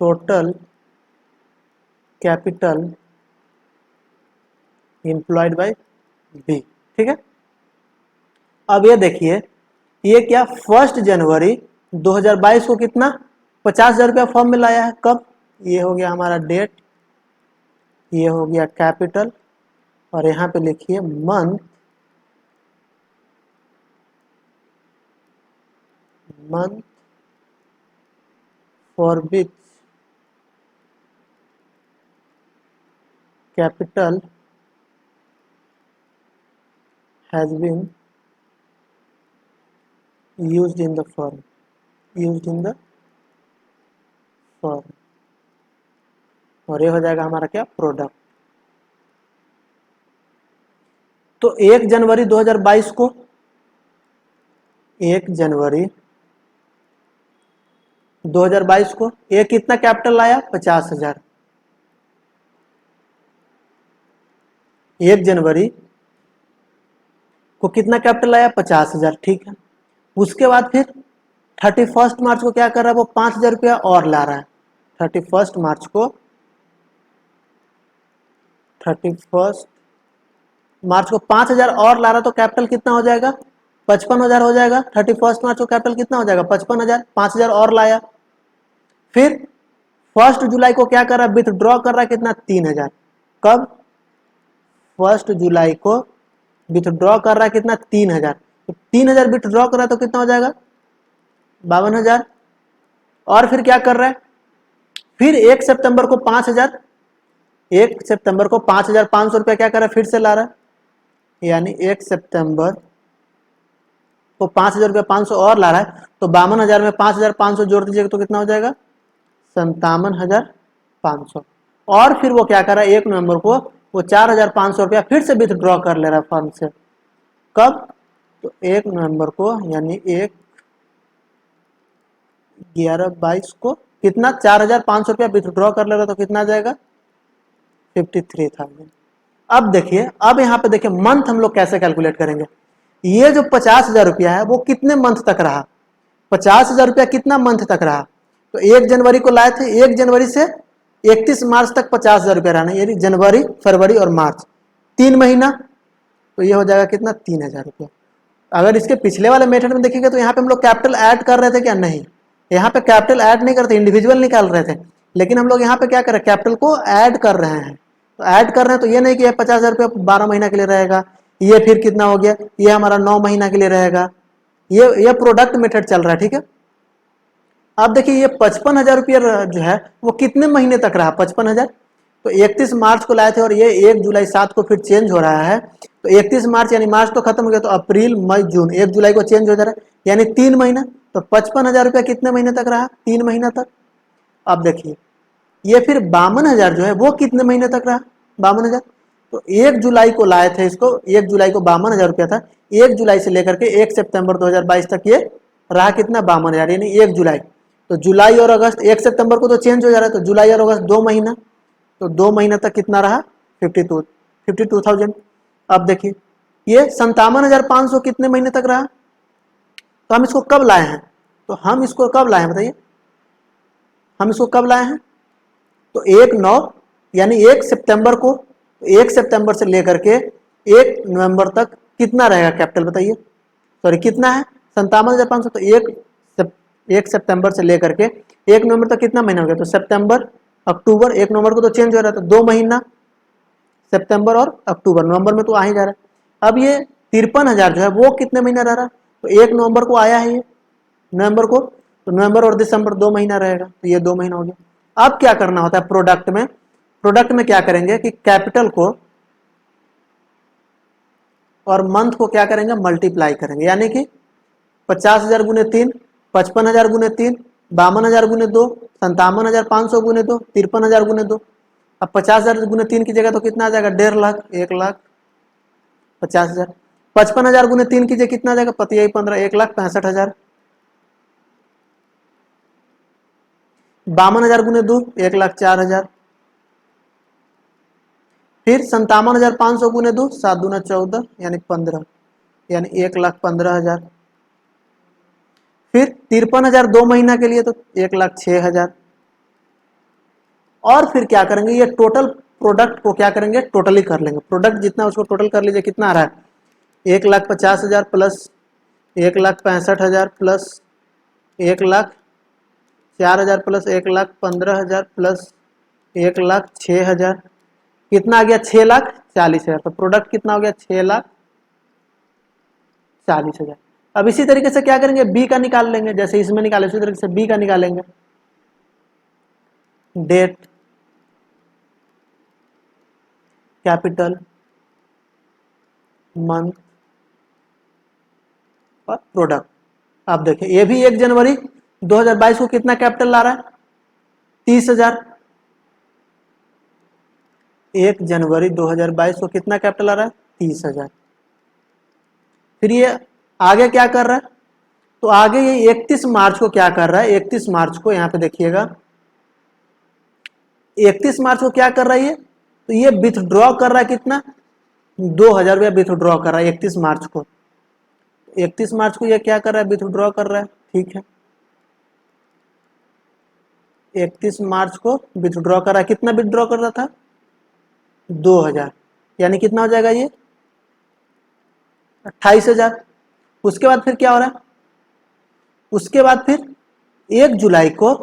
total capital employed by B. ठीक है, अब ये देखिए, ये क्या 1 जनवरी 2022 को कितना 50,000 रुपया फॉर्म में लाया है, कब, ये हो गया हमारा डेट, ये हो गया कैपिटल, और यहाँ पे लिखिए month, month for which capital has been used in the firm, used in the firm, और ये हो जाएगा हमारा क्या, प्रोडक्ट। तो 1 जनवरी 2022 को, 1 जनवरी 2022 को ये कितना कैपिटल लाया, 50,000, 1 जनवरी को कितना कैपिटल आया 50,000, ठीक है। उसके बाद फिर 31 मार्च को क्या कर रहा है वो 5,000 रुपया और ला रहा है। 31 मार्च को 5,000 और ला रहा, तो कैपिटल कितना हो जाएगा 55,000 हो जाएगा। 31 मार्च को कैपिटल कितना हो जाएगा 55,000, 5,000 और लाया। फिर 1 जुलाई को क्या कर रहा है विथड्रॉ कर रहा है कितना 3,000। कब 1 जुलाई को विथड्रॉ कर रहा है कितना 3,000, तो 3,000 विथड्रॉ कर रहा है तो कितना हो जाएगा 52,000। और फिर क्या कर रहा है फिर 1 सितंबर को 5,000, 1 सितंबर को 5,500 रुपया क्या कर रहा है फिर से ला रहा है, यानी 1 सितंबर को 5,000 रुपया 500 और ला रहा है, तो 52,000 में 5,500 जोड़ दीजिएगा तो कितना हो जाएगा 57,500। और फिर वो क्या कर रहा है 1 नवंबर को वो 4,500 रुपया फिर से विथड्रॉ कर ले रहा है फर्म से। कब, तो 1 नवंबर को, यानी 1/11/22 को कितना 4,500 रुपया विथड्रॉ कर ले रहा है, तो कितना आ जाएगा 53,000। अब देखिए, अब यहाँ पे देखिए मंथ हम लोग कैसे कैलकुलेट करेंगे। ये जो 50,000 रुपया है वो कितने मंथ तक रहा, 50,000 रुपया कितना मंथ तक रहा, तो 1 जनवरी को लाए थे, 1 जनवरी से 31 मार्च तक 50,000 रुपया रहना, यानी जनवरी फरवरी और मार्च 3 महीना, तो ये हो जाएगा कितना 3,000 रुपया। अगर इसके पिछले वाले मेथड में देखिएगा तो यहाँ पे हम लोग कैपिटल ऐड कर रहे थे क्या, नहीं, यहाँ पे कैपिटल ऐड नहीं करते, इंडिविजुअल निकाल रहे थे। लेकिन हम लोग यहाँ पे क्या कर रहे हैं कैपिटल को ऐड कर रहे हैं, तो ऐड कर रहे हैं तो ये नहीं कि 50,000 रुपया 12 महीना के लिए रहेगा, ये फिर कितना हो गया, ये हमारा 9 महीना के लिए रहेगा, ये प्रोडक्ट मेथड चल रहा है, ठीक है। अब देखिए ये 55,000 रुपया जो है वो कितने महीने तक रहा 55,000, तो 31 मार्च को लाए थे और ये 1 जुलाई 7 को फिर चेंज हो रहा है, तो 31 मार्च यानी मार्च तो खत्म हो गया, तो अप्रैल मई जून 1 जुलाई को चेंज हो जा रहा है, यानी 3 महीना, तो 55,000 रुपया कितने महीने तक रहा 3 महीना तक। अब देखिए ये फिर 52,000 जो है वो कितने महीने तक रहा 52,000, तो 1 जुलाई को लाए थे इसको, 1 जुलाई को 52,000 रुपया था, 1 जुलाई से लेकर के 1 सितंबर 2022 तक ये रहा कितना 52,000, यानी 1 जुलाई, तो जुलाई और अगस्त, 1 सितंबर को तो चेंज हो जा रहा है, तो जुलाई और अगस्त 2 महीना, तो 2 महीना तक कितना रहा 52,000। अब देखिए ये 57,500 कितने महीने तक रहा, तो हम इसको कब लाए हैं, तो हम इसको कब लाए हैं बताइए, हम इसको कब लाए हैं, तो 1/9 यानी 1 सितंबर को, 1 सितंबर से लेकर के 1 नवंबर तक कितना रहेगा कैपिटल बताइए, सॉरी कितना है 57,500, तो 1 सितंबर से लेकर के 1 नवंबर तक कितना महीना हो गया, तो सितंबर अक्टूबर, 1 नवंबर को तो चेंज हो रहा था 2 महीना, सितंबर और अक्टूबर, नवंबर में तो आ ही जा रहा है। अब ये 53,000 जो है वो कितने महीना रह रहा, तो 1 नवंबर को आया है ये नवंबर को, तो नवंबर और दिसंबर 2 महीना रहेगा, तो ये 2 महीना हो गया। अब क्या करना होता है प्रोडक्ट में क्या करेंगे कि कैपिटल को और मंथ को क्या करेंगे मल्टीप्लाई करेंगे, यानी कि 50,000 गुने 3, 55,000 गुने 3, 52,000 गुने 2, 57,500 गुने 2, 53,000 गुने 2। अब 50,000 गुने 3 की जगह तो कितना आ जाएगा 1.5 लाख, 1,50,000। 55,000 गुने 3 कीजिए कितना आ जाएगा पता यही 15, 1,65,000। 52,000 गुने 2, 1,04,000। फिर 57,500 गुने 2, 7 दूना 14 यानी 15, यानी 1,15,000। फिर 53,000 2 महीना के लिए तो 1,06,000। और फिर क्या करेंगे ये टोटल प्रोडक्ट को क्या करेंगे टोटली कर लेंगे, प्रोडक्ट जितना उसको टोटल कर लीजिए कितना आ रहा है 1,50,000 प्लस 1,65,000 प्लस 1,04,000 प्लस 1,15,000 प्लस 1,06,000, कितना आ गया 6,40,000। तो प्रोडक्ट कितना हो गया 6,40,000। अब इसी तरीके से क्या करेंगे बी का निकाल लेंगे, जैसे इसमें निकाले उसी तरीके से बी का निकालेंगे। डेट, कैपिटल, मंथ और प्रोडक्ट। अब देखिए ये भी 1 जनवरी 2022 को कितना कैपिटल ला रहा है 30,000। 1 जनवरी 2022 को कितना कैपिटल आ रहा है 30,000। फिर ये आगे क्या कर रहा है, तो आगे ये 31 मार्च को क्या कर रहा है 31 मार्च को यहां पे देखिएगा 31 मार्च को क्या कर रहा है ये, तो ये विथड्रॉ कर रहा है कितना ₹2000 विथड्रॉ कर रहा है 31 मार्च को। 31 मार्च को ये क्या कर रहा है, विथड्रॉ कर रहा है, ठीक है। 31 मार्च को विथड्रॉ कर रहा है, कितना विथड्रॉ कर रहा था, 2000, यानी कितना हो जाएगा ये 28,000। उसके बाद फिर क्या हो रहा है, उसके बाद फिर 1 जुलाई को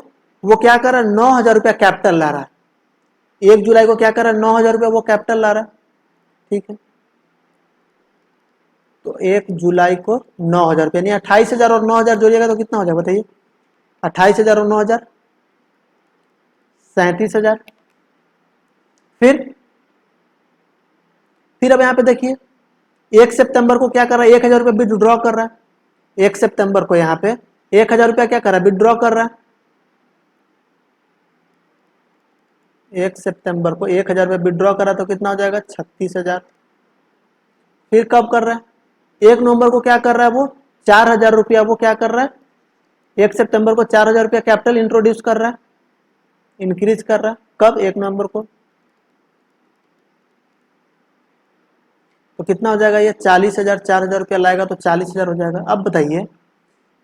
वो क्या कर रहा है, 9,000 कैपिटल ला रहा है। 1 जुलाई को क्या कर रहा है, 9,000 वो कैपिटल ला रहा है, ठीक है। तो 1 जुलाई को 9,000 यानी 28,000 और 9,000 जोड़िएगा तो कितना हो जाएगा बताइए, 28,000 और 9,000 37,000। फिर अब यहाँ पे देखिए 1 सितंबर को क्या कर रहा है, 1,000 विड्रॉ कर रहा है। 1 सितंबर को यहाँ पे 1,000 क्या कर रहा है, विड्रॉ कर रहा है। 1 सितंबर को 1,000 विड्रॉ करा तो कितना हो जाएगा, 36,000। फिर कब कर रहा है, 1 नवंबर को क्या कर रहा है, वो 4,000 रुपया वो क्या कर रहा है, 1 सितंबर को 4,000 रुपया कैपिटल इंट्रोड्यूस कर रहा है, इंक्रीज कर रहा है। कब, 1 नवंबर को। तो कितना हो जाएगा ये 40,000, 4,000 रुपया लाएगा तो 40,000 हो जाएगा। अब बताइए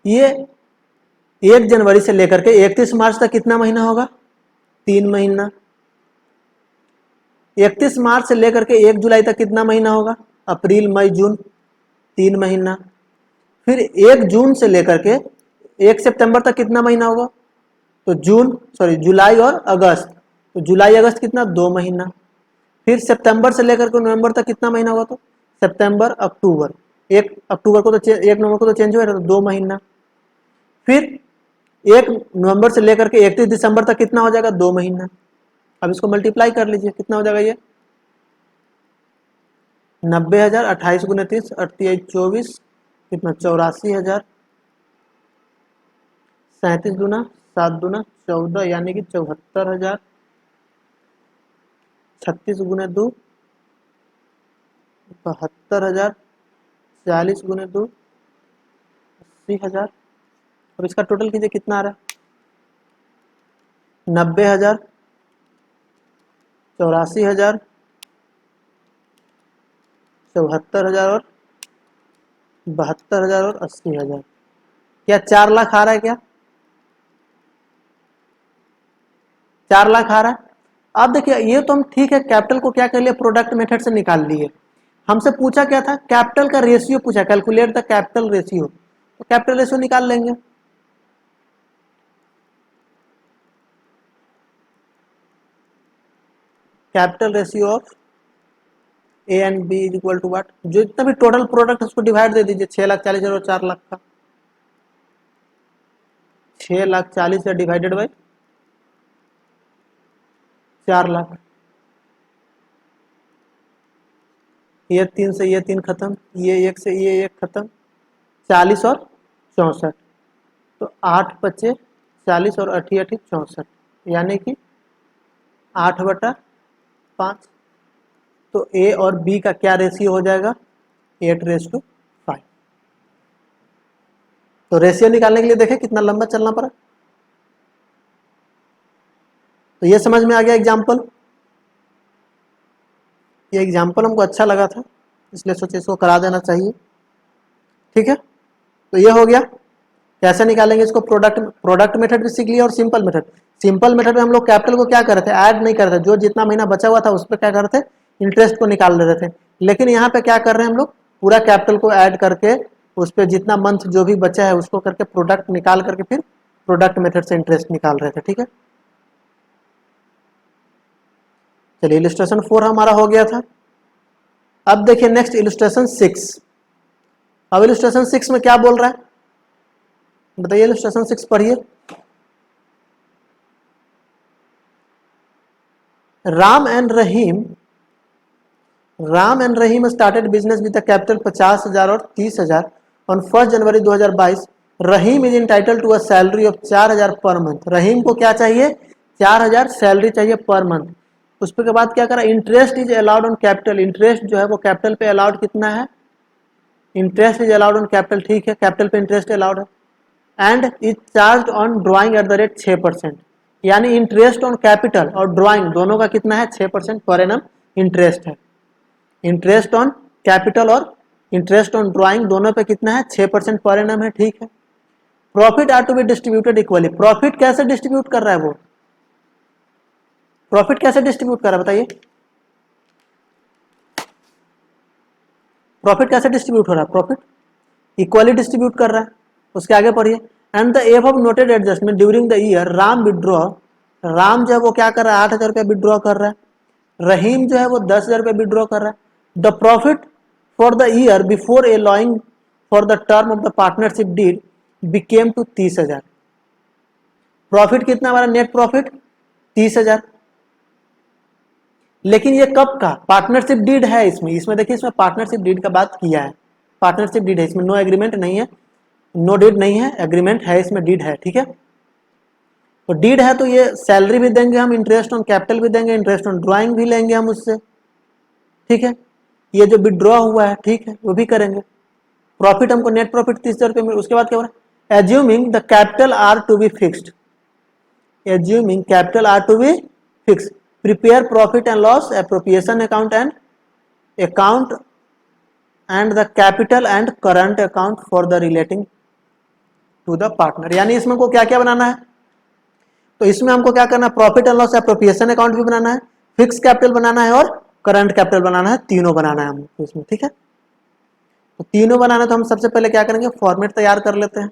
ये 1 जनवरी से लेकर के 31 मार्च तक कितना महीना होगा, 3 महीना। 31 मार्च से लेकर के 1 जुलाई तक कितना महीना होगा, अप्रैल मई जून, 3 महीना। फिर 1 जून से लेकर के 1 सितंबर तक कितना महीना होगा, तो जुलाई और अगस्त, तो जुलाई अगस्त कितना, 2 महीना। फिर सितंबर से लेकर के नवंबर तक कितना महीना होगा, तो सितंबर अक्टूबर, 1 अक्टूबर को तो 1 नवंबर को तो चेंज हुआ था, तो 2 महीना। फिर 1 नवंबर से लेकर के 31 दिसंबर तक कितना हो जाएगा, 2 महीना। अब इसको मल्टीप्लाई कर लीजिए, कितना हो जाएगा ये 90,000, 28 गुने 30, 38 24, कितना 84,000, 37 दूना 7 दूना 14, यानी कि 74,000, 36 गुने 2 72,000, 40 गुने 2 80,000। अब इसका टोटल कीजिए कितना आ रहा है, 90,000, 84,000, 74,000 और 72,000 और 80,000। क्या 4 लाख आ रहा है क्या, 4 लाख आ रहा है। अब देखिए ये तो हम ठीक है, कैपिटल को क्या कर लिया, प्रोडक्ट मेथड से निकाल लिए। हमसे पूछा क्या था, कैपिटल का रेशियो पूछा, कैलकुलेट द कैपिटल रेशियो, तो कैपिटल रेशियो निकाल लेंगे। Capital ratio of A and B is equal to what, जो जितना भी टोटल प्रोडक्ट उसको डिवाइड दे दीजिए, 6,40,000 और 4 लाख का, 6,40,000 डिवाइडेड बाई 4 लाख। ये 3 से ये 3 खत्म, ये 1 से ये 1 खत्म, 40 और 64, तो 8 बचे 40 और 8 8 64, यानी कि 8/5। तो ए और बी का क्या रेशियो हो जाएगा, 8:5। तो रेशियो निकालने के लिए देखें कितना लंबा चलना पड़ा। तो ये समझ में आ गया एग्जाम्पल, ये एग्जाम्पल हमको अच्छा लगा था इसलिए सोचे इसको करा देना चाहिए, ठीक है। तो ये हो गया, कैसे निकालेंगे इसको, प्रोडक्ट मेथड भी सीख लिया और सिंपल मेथड। सिंपल मेथड में हम लोग कैपिटल को क्या कर रहे थे, ऐड नहीं कर रहे थे, जो जितना महीना बचा हुआ था उस पर क्या कर रहे थे, इंटरेस्ट को निकाल ले रहे थे। लेकिन यहाँ पे क्या कर रहे हैं हम लोग, पूरा कैपिटल को ऐड करके उस पर जितना मंथ जो भी बचा है उसको करके प्रोडक्ट निकाल करके फिर प्रोडक्ट मेथड से इंटरेस्ट निकाल रहे थे, ठीक है। चलिए इलस्ट्रेशन 4 हमारा हो गया था। अब देखिए नेक्स्ट इलस्ट्रेशन 6। अब इलस्ट्रेशन 6 में क्या बोल रहा है बताइए, इलस्ट्रेशन 6 पढ़िए। Ram and Rahim started business with the capital 50,000 और 30,000 on 1 January 2022। Rahim is entitle to a salary of 4,000 per month. रहीम को क्या चाहिए, 4,000 सैलरी चाहिए पर मंथ। उस के बाद क्या करा, interest is allowed on capital, interest जो है वो कैपिटल पे अलाउड कितना है, interest is allowed on capital, ठीक है, कैपिटल पे इंटरेस्ट अलाउड है। And is charge on drawing eight the rate 6%, यानी इंटरेस्ट ऑन कैपिटल और ड्रॉइंग दोनों का कितना है, 6% पर एनम इंटरेस्ट है। इंटरेस्ट ऑन कैपिटल और इंटरेस्ट ऑन ड्राइंग दोनों पे कितना है 6% पर एनम है, ठीक है। Profit are to be distributed equally, profit कैसे डिस्ट्रीब्यूट कर रहा है वो, प्रॉफिट कैसे डिस्ट्रीब्यूट कर रहा है बताइए, प्रॉफिट कैसे डिस्ट्रीब्यूट हो रहा है, प्रॉफिट इक्वली डिस्ट्रीब्यूट कर रहा है। उसके आगे पढ़िए, and the above of noted adjustment during the year Ram withdraw, Ram जो है वो क्या कर रहा है 8,000 रुपया विड्रॉ कर रहा है, रहीम जो है वो 10,000 रुपया विड्रॉ कर रहा है। The profit for the year before allowing for the term of the partnership deed became to 30,000, profit कितना हमारा नेट प्रॉफिट 30,000, लेकिन ये कब का, पार्टनरशिप डीड है इसमें, इसमें देखिए इसमें पार्टनरशिप डीड का बात किया है, पार्टनरशिप डीड है इसमें, नो एग्रीमेंट नहीं है, नो डीड नहीं है, एग्रीमेंट है इसमें, डीड है, ठीक है। तो डीड है तो ये सैलरी भी देंगे हम, इंटरेस्ट ऑन कैपिटल भी देंगे, इंटरेस्ट ऑन ड्राइंग भी लेंगे हम उससे, ठीक है। ये जो विड्रॉ हुआ है ठीक है वो भी करेंगे। प्रॉफिट हमको नेट प्रॉफिट 30,000 रुपये में, उसके बाद क्या हो रहा है, assuming the capital are to be fixed, assuming capital are to be fix, prepare profit and loss appropriation account and account and the capital and current account for the relating to the partner. यानी इसमें को क्या क्या बनाना है, तो इसमें हमको क्या करना है, profit and loss appropriation account भी बनाना है, फिक्स कैपिटल बनाना है और करंट कैपिटल बनाना है, तीनों बनाना है हमको इसमें, ठीक है। तो तीनों बनाना है तो हम सबसे पहले क्या करेंगे, फॉर्मेट तैयार कर लेते हैं।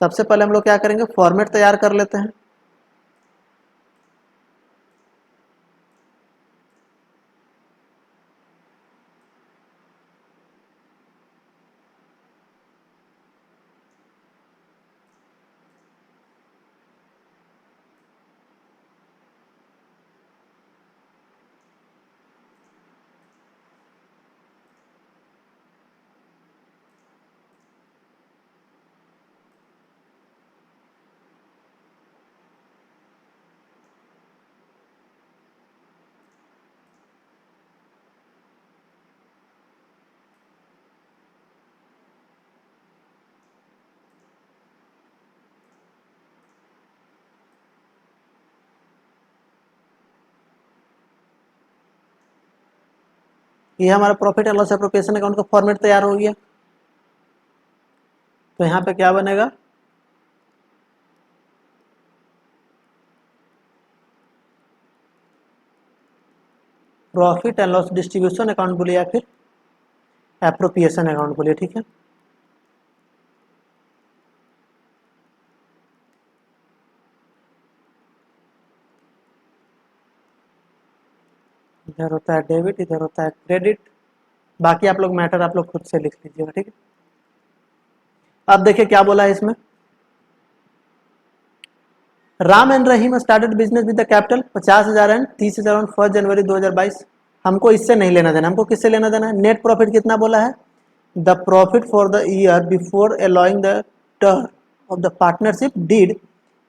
सबसे पहले हम लोग क्या करेंगे, फॉर्मेट तैयार कर लेते हैं। ये हमारा profit and loss appropriation account का फॉर्मेट तैयार हो गया। तो यहाँ पे क्या बनेगा, profit and loss distribution account बोलिए या फिर एप्रोप्रिएशन अकाउंट बोलिए, ठीक है। इधर होता है डेबिट, इधर होता है क्रेडिट, बाकी आप लोग मैटर आप लोग खुद से लिख लीजिएगा, ठीक है। अब देखिए क्या बोला है इसमें, Ram and Rahim started business with the capital 50,000 and 30,000 on 1 January 2022। हमको इससे नहीं लेना देना, हमको किससे लेना देना है, नेट प्रॉफिट कितना बोला है, the profit for the year before allowing the term of the partnership deed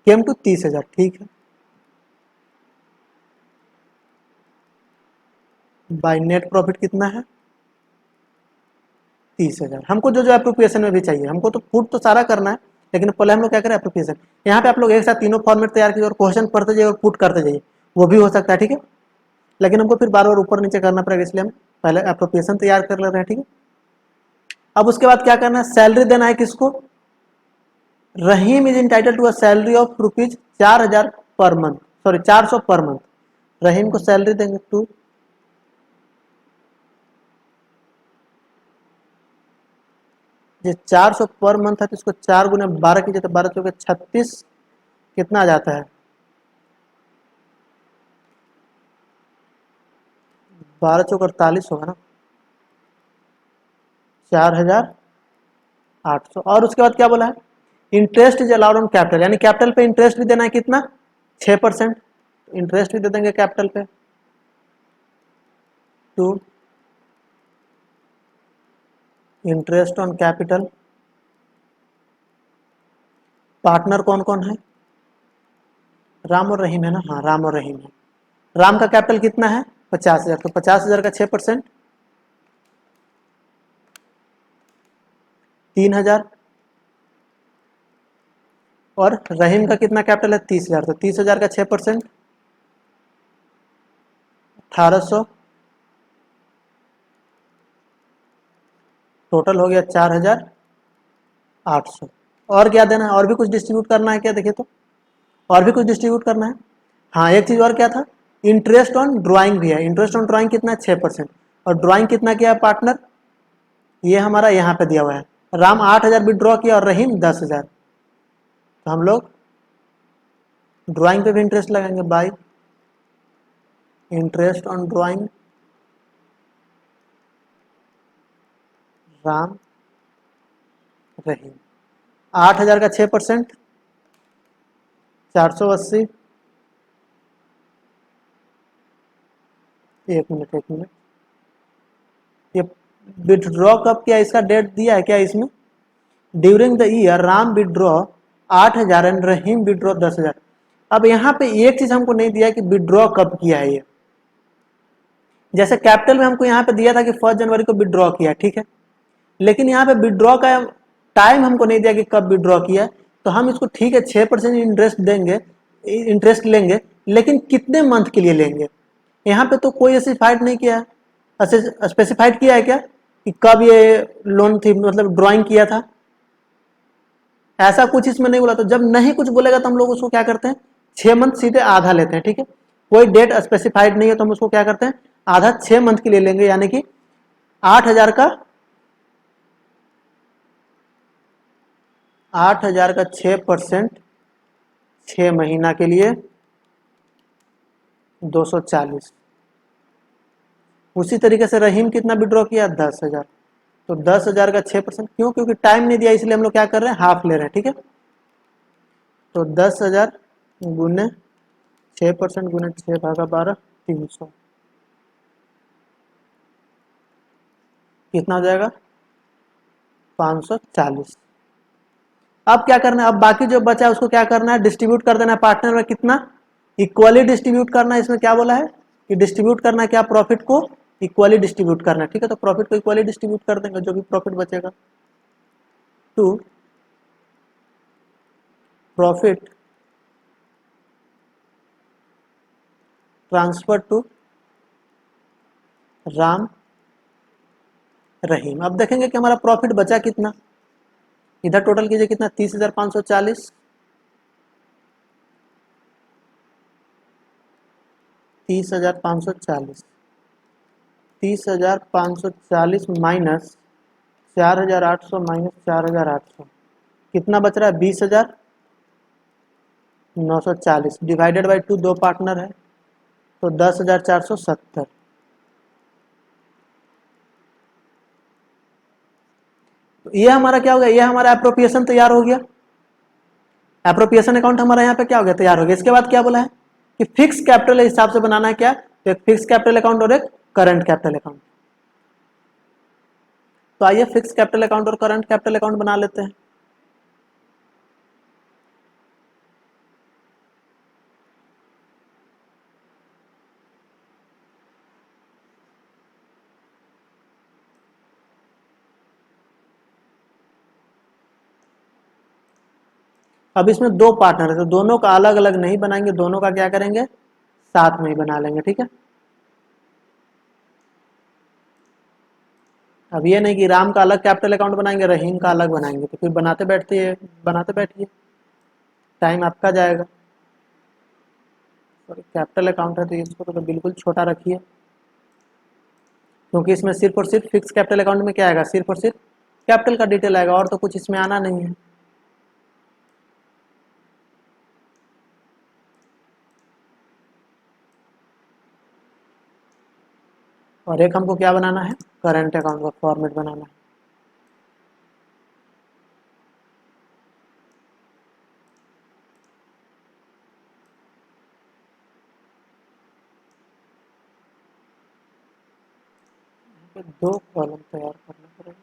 came to 30,000, ठीक है। बाय नेट प्रॉफिट कितना है 30,000। हमको जो जो एप्रोप्रिएशन में भी चाहिए, हमको तो पुट तो सारा करना है, लेकिन पहले हम लोग क्या करें एप्रोप्रिएशन। यहाँ पे आप लोग एक साथ तीनों फॉर्मेट तैयार कीजिए और क्वेश्चन पढ़ते जाइए और पुट करते जाइए, वो भी हो सकता है, ठीक है। लेकिन हमको फिर बार बार ऊपर नीचे करना पड़ेगा, इसलिए हम पहले एप्रोप्रिएशन तैयार कर ले रहे हैं, ठीक है। अब उसके बाद क्या करना है, सैलरी देना है किसको, Rahim is entitle to a salary of ₹4,000 per month, sorry 400 per month, रहीम को सैलरी देंगे टू, ये 400 पर मंथ है तो इसको 4 गुना 12 कीजिए तो 12 चौके 36, कितना आ जाता है 12 चौक 48 होगा ना, 4,800। और उसके बाद क्या बोला है, interest is allowed on capital, यानी कैपिटल पे इंटरेस्ट भी देना है कितना 6%, इंटरेस्ट भी दे देंगे कैपिटल पे two, interest on capital. Partner कौन कौन है, राम और रहीम है ना, हाँ राम और रहीम है। राम का कैपिटल कितना है 50,000, तो 50,000 का 6% 3,000, और रहीम का कितना कैपिटल है 30,000, तो 30,000 का 6% 1800, टोटल हो गया 4800। और क्या देना है, और भी कुछ डिस्ट्रीब्यूट करना है क्या, देखिए तो और भी कुछ डिस्ट्रीब्यूट करना है। हाँ एक चीज़ और क्या था, इंटरेस्ट ऑन ड्राइंग भी है। इंटरेस्ट ऑन ड्राइंग कितना है, 6%। और ड्राइंग कितना किया है पार्टनर, ये हमारा यहाँ पे दिया हुआ है। राम 8000 विड्रॉ किया और रहीम 10,000। तो हम लोग ड्राइंग पे भी इंटरेस्ट लगाएंगे, by interest on drawing Ram Rahim. 8000 का 6%, 480। एक मिनट, ये विड्रॉ कब किया, इसका डेट दिया है क्या इसमें। During the year Ram withdraw 8000 and Rahim withdraw 10,000। अब यहाँ पे एक चीज हमको नहीं दिया कि विड्रॉ कब किया है ये। जैसे कैपिटल में हमको यहाँ पे दिया था कि 1 जनवरी को विड्रॉ किया, ठीक है, लेकिन यहाँ पे विड्रॉ का टाइम हमको नहीं दिया कि कब विड्रॉ किया। तो हम इसको ठीक है 6% इंटरेस्ट देंगे, इंटरेस्ट लेंगे, लेकिन कितने मंथ के लिए लेंगे। यहाँ पे तो कोई स्पेसिफाइड नहीं किया है, स्पेसिफाइड किया है क्या कि कब ये लोन थी, मतलब ड्राइंग किया था, ऐसा कुछ इसमें नहीं बोला। तो जब नहीं कुछ बोलेगा तो हम लोग उसको क्या करते हैं, 6 मंथ सीधे आधा लेते हैं, ठीक है। कोई डेट स्पेसिफाइड नहीं है तो हम उसको क्या करते हैं, आधा 6 मंथ के लिए लेंगे, यानी कि 8000 का 6%, 6 महीना के लिए 240। उसी तरीके से रहीम कितना विड्रॉ किया, 10,000। तो 10,000 का 6%, क्यों, क्योंकि टाइम नहीं दिया इसलिए हम लोग क्या कर रहे हैं, हाफ ले रहे हैं, ठीक है। तो 10,000 गुने 6% गुने 6/12, 300, कितना हो जाएगा, 540। अब क्या करना है, अब बाकी जो बचा है उसको क्या करना है, डिस्ट्रीब्यूट कर देना है पार्टनर में, कितना, इक्वली डिस्ट्रीब्यूट करना है। इसमें क्या बोला है कि डिस्ट्रीब्यूट करना है क्या, प्रॉफिट को इक्वली डिस्ट्रीब्यूट करना है, ठीक है। तो प्रॉफिट को इक्वली डिस्ट्रीब्यूट कर देंगे, जो भी प्रॉफिट बचेगा to profit transfer to Ram Rahim. अब देखेंगे कि हमारा प्रॉफिट बचा कितना, इधर टोटल कीजिए कितना, 30,540, 30,540, 30,540 माइनस 4,800 माइनस 4,800, कितना बच रहा है, 20,940 डिवाइडेड बाई 2, दो पार्टनर है तो 10,470। तो ये हमारा क्या हो गया, ये हमारा एप्रोप्रिएशन तैयार हो गया। एप्रोप्रिएशन अकाउंट हमारा यहाँ पे क्या हो गया, तैयार हो गया। इसके बाद क्या बोला है कि फिक्स कैपिटल हिसाब से बनाना है क्या, तो एक फिक्स कैपिटल अकाउंट और एक करंट कैपिटल अकाउंट। तो आइए फिक्स कैपिटल अकाउंट और करंट कैपिटल अकाउंट बना लेते हैं। अब इसमें दो पार्टनर है तो दोनों का अलग अलग नहीं बनाएंगे, दोनों का क्या करेंगे, साथ में ही बना लेंगे, ठीक है। अब ये नहीं कि राम का अलग कैपिटल अकाउंट बनाएंगे, रहीम का अलग बनाएंगे, तो फिर बनाते बैठिए, टाइम आपका जाएगा। कैपिटल अकाउंट है तो इसको तो बिल्कुल छोटा रखिए, क्योंकि इसमें सिर्फ और सिर्फ फिक्स कैपिटल अकाउंट में क्या आएगा, सिर्फ और सिर्फ कैपिटल का डिटेल आएगा, और तो कुछ इसमें आना नहीं है। और एक हमको क्या बनाना है, करंट अकाउंट का फॉर्मेट बनाना है। तो दो कॉलम तैयार करना पड़ेगा।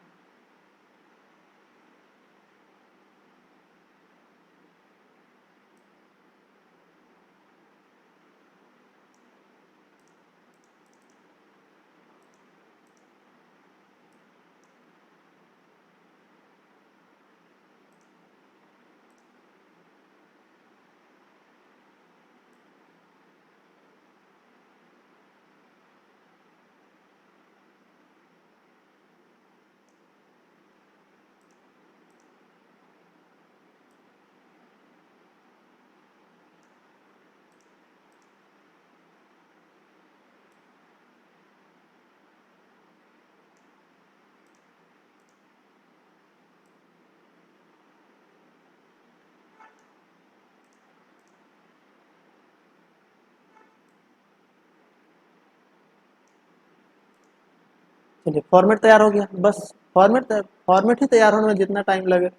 चलिए फॉर्मेट तैयार हो गया, बस फॉर्मेट ही तैयार होने में जितना टाइम लगे।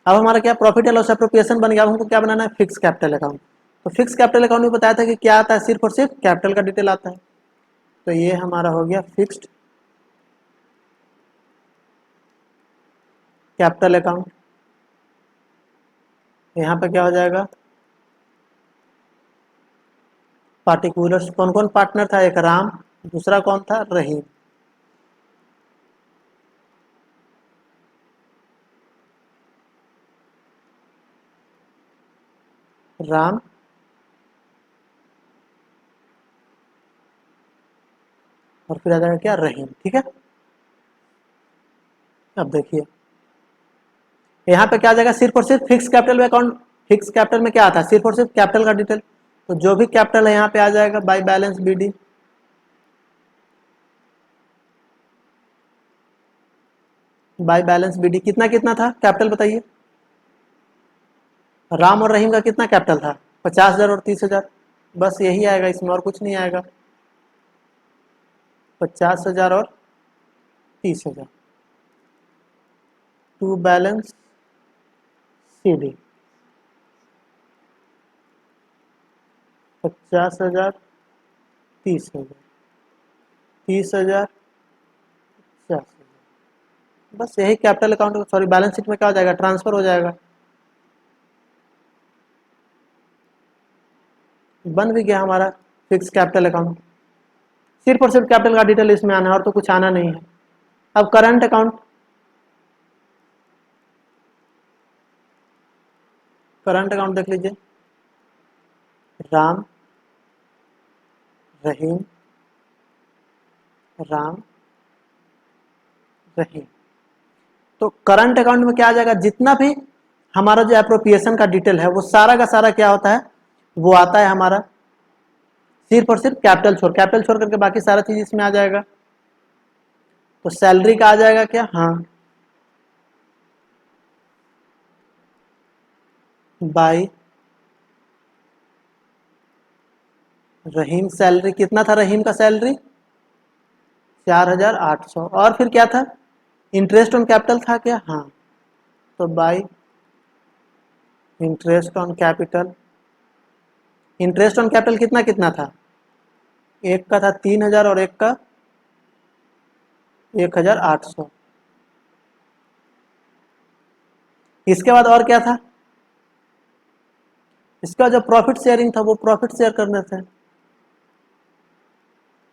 अब हमारा क्या प्रॉफिट एंड लॉस एप्रोप्रिएशन बन गया। अब हमको क्या बनाना है, फिक्स कैपिटल अकाउंट। तो फिक्स कैपिटल अकाउंट में बताया था कि क्या आता है, सिर्फ और सिर्फ कैपिटल का डिटेल आता है। तो ये हमारा हो गया फिक्स्ड कैपिटल अकाउंट। यहाँ पे क्या हो जाएगा, पार्टिकुलर्स। कौन कौन पार्टनर था, एक राम, दूसरा कौन था, रहीम। राम, और फिर आ जाएगा क्या, रहीम। ठीक है, अब देखिए यहाँ पे क्या आ जाएगा, सिर्फ और सिर्फ फिक्स कैपिटल में अकाउंट। फिक्स कैपिटल में क्या आता है, सिर्फ और सिर्फ कैपिटल का डिटेल। तो जो भी कैपिटल है यहाँ पे आ जाएगा by balance BD. By balance BD कितना कितना था कैपिटल बताइए। राम और रहीम का कितना कैपिटल था, 50,000 और 30,000। बस यही आएगा, इसमें और कुछ नहीं आएगा। 50,000 और 30,000 टू बैलेंस सीडी। 50,000, 30,000, 30,000, 50,000। बस यही capital account, sorry balance sheet में क्या हो जाएगा, ट्रांसफर हो जाएगा। बन भी गया हमारा फिक्स कैपिटल अकाउंट। सिर्फ और सिर्फ कैपिटल का डिटेल इसमें आना है, और तो कुछ आना नहीं है। अब करंट अकाउंट, करंट अकाउंट देख लीजिए, राम, रहीम, राम, रहीम। तो करंट अकाउंट में क्या आ जाएगा, जितना भी हमारा जो एप्रोप्रिएशन का डिटेल है वो सारा का सारा क्या होता है, वो आता है हमारा सिर्फ और सिर्फ कैपिटल छोड़ करके बाकी सारा चीज इसमें आ जाएगा। तो सैलरी का आ जाएगा क्या, हाँ, बाई रहीम सैलरी। कितना था रहीम का सैलरी, 4,800। और फिर क्या था, इंटरेस्ट ऑन कैपिटल था क्या, हाँ। तो by interest on capital. Interest on capital कितना कितना था, एक का था 3,000 और एक का 1,800। इसके बाद और क्या था, इसका जो प्रॉफिट शेयरिंग था वो प्रॉफिट शेयर करने थे।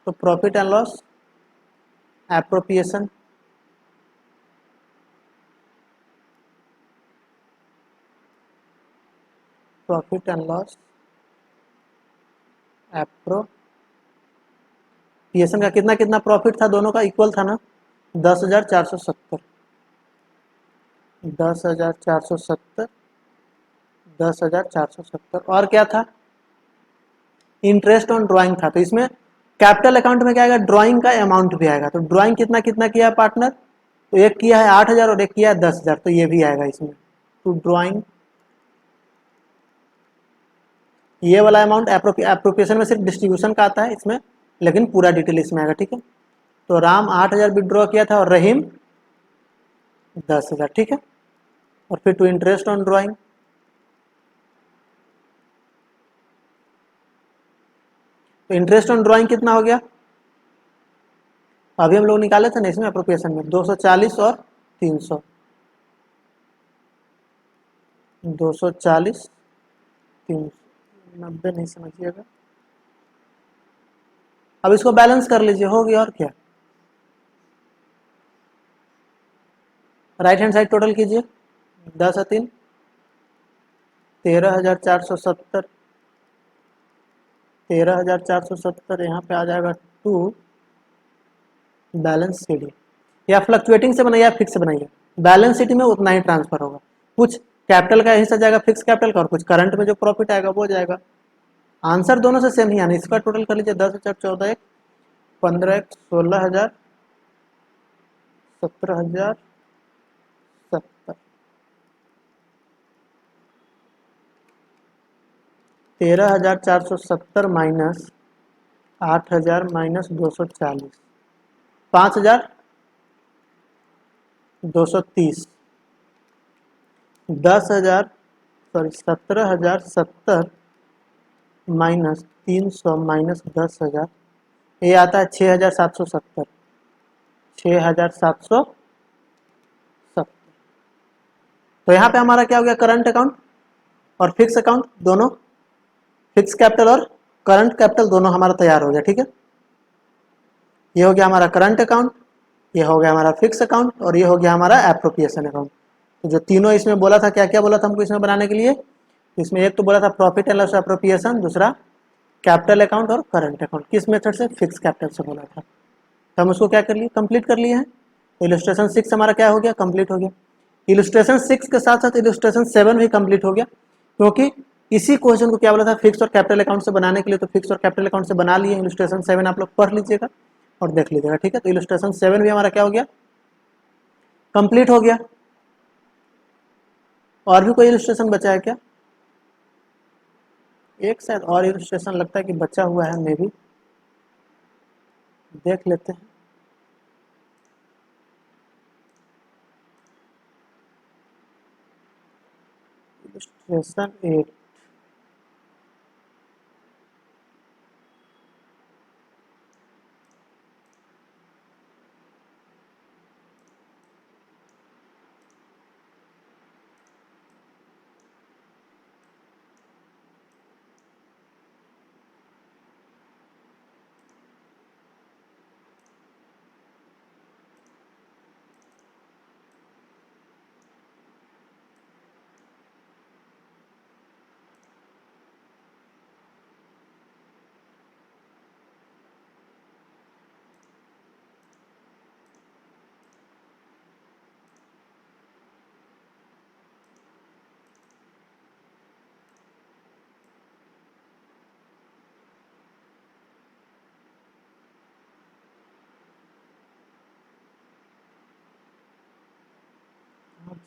तो profit and loss appropriation, profit and loss appropriation का कितना कितना प्रॉफिट था, दोनों का इक्वल था ना, 10,470। 10,470, 10,470। और क्या था, इंटरेस्ट ऑन ड्राइंग था। तो इसमें कैपिटल अकाउंट में क्या आएगा, ड्राइंग का अमाउंट भी आएगा। तो ड्राइंग कितना कितना किया है पार्टनर, तो एक किया है 8,000 और एक किया है 10,000, तो ये भी आएगा इसमें। तो ड्राइंग, ये वाला अमाउंट एप्रोप्रिएशन में सिर्फ डिस्ट्रीब्यूशन का आता है इसमें, लेकिन पूरा डिटेल इसमें आएगा। ठीक है, तो राम 8,000 विड्रॉ किया था और रहीम 10,000। ठीक है, और फिर टू इंटरेस्ट ऑन ड्राइंग, तो इंटरेस्ट ऑन ड्राइंग कितना हो गया, अभी हम लोग निकाले थे ना इसमें एप्रोप्रिएशन में, 240 और 300, 240, 300, 90 नहीं समझिएगा। अब इसको बैलेंस कर लीजिए, हो गया और क्या। राइट हैंड साइड टोटल कीजिए, 10 और 3 13,470, 13,470। यहाँ पे आ जाएगा टू बैलेंस सीडी। या फ्लक्चुएटिंग से बनाइए या फिक्स बनाइए, बैलेंस शीट में उतना ही ट्रांसफर होगा। कुछ कैपिटल का हिस्सा जाएगा फिक्स कैपिटल का, और कुछ करंट में जो प्रॉफिट आएगा वो जाएगा। आंसर दोनों से सेम ही आना, इसका टोटल कर लीजिए, 10,000, 14 एक, 15 एक, 16,000, 17,000, 70, 13,470 minus 8,000 minus 240, 5,230, 10,000 sorry 17,070 minus 300 minus 10,000, ये आता है 6,770, 6,770। तो यहाँ पे हमारा क्या हो गया, करंट अकाउंट और फिक्स अकाउंट दोनों, फिक्स कैपिटल और करंट कैपिटल दोनों हमारा तैयार हो गया। ठीक है, ये हो गया हमारा करंट अकाउंट, ये हो गया हमारा फिक्स अकाउंट और ये हो गया हमारा एप्रोप्रिएशन अकाउंट। तो जो तीनों इसमें बोला था, क्या क्या बोला था हमको इसमें बनाने के लिए, इसमें एक तो बोला था प्रॉफिट एंड लॉस एप्रोप्रिएशन, दूसरा कैपिटल अकाउंट और करंट अकाउंट। किस मेथड से, फिक्स कैपिटल से बोला था। तो हम उसको क्या कर लिए, कंप्लीट कर लिए हैं। इलस्ट्रेशन 6 हमारा क्या हो गया, कंप्लीट हो गया। इलस्ट्रेशन 6 के साथ साथ इलस्ट्रेशन 7 भी कंप्लीट हो गया, क्योंकि इसी क्वेश्चन को क्या बोला था, फिक्स और कैपिटल अकाउंट से बनाने के लिए। तो फिक्स और कैपिटल अकाउंट से बना लिए। इलस्ट्रेशन 7 आप लोग पढ़ लीजिएगा और देख लीजिएगा। ठीक है, तो इलस्ट्रेशन 7 भी हमारा क्या हो गया, कंप्लीट हो गया। और भी कोई इलस्ट्रेशन बचा है क्या, एक शायद और इलस्ट्रेशन लगता है कि बचा हुआ है, मे भी देख लेते हैं। इलस्ट्रेशन 8,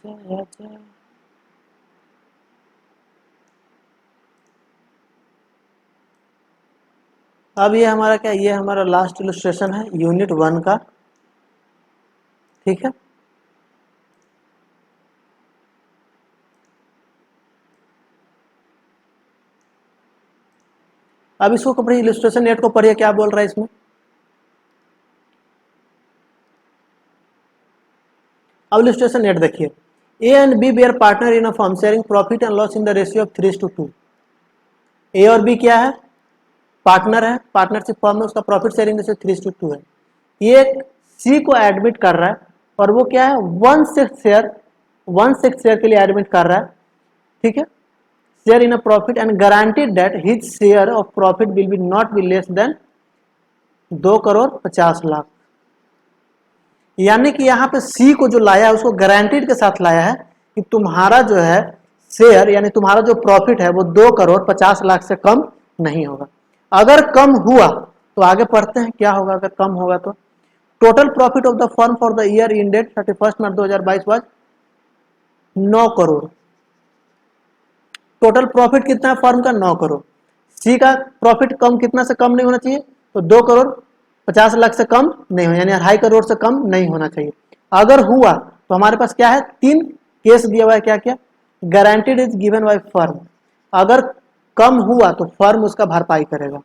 अच्छा। अब ये हमारा क्या, ये हमारा लास्ट इलस्ट्रेशन है यूनिट 1 का। ठीक है, अब इसको पढ़िए, इलस्ट्रेशन 8 को पढ़िए, क्या बोल रहा है इसमें। अब इलस्ट्रेशन 8 देखिए, A and B are partner in a firm sharing profit and loss in the ratio of 3:2। A और बी क्या है, पार्टनर है, पार्टनरशिप फॉर्म में, उसका प्रॉफिट शेयरिंग रेशियो 3:2 है। ये सी को एडमिट कर रहा है और वो क्या है, 1/6 शेयर के लिए एडमिट कर रहा है। ठीक है, share in a profit and guaranteed that his share of profit will be not be less than 2,50,00,000। यानी कि यहाँ पे सी को जो लाया है उसको गारंटीड के साथ लाया है कि तुम्हारा जो है शेयर, यानी तुम्हारा जो प्रॉफिट है वो 2,50,00,000 से कम नहीं होगा। अगर कम हुआ तो आगे पढ़ते हैं क्या होगा, अगर कम होगा तो। Total profit of the firm for the year ended 31 March 2022 was 9 crore. Total profit कितना है फर्म का, 9 करोड़। सी का प्रॉफिट कम, कितना से कम नहीं होना चाहिए, तो 2,50,00,000 से कम नहीं हो, यानी 2.5 करोड़ से कम नहीं होना चाहिए। अगर हुआ तो हमारे पास क्या है, 3 केस दिया हुआ है, क्या क्या, guaranteed is given by firm. अगर कम हुआ तो फर्म उसका भरपाई करेगा।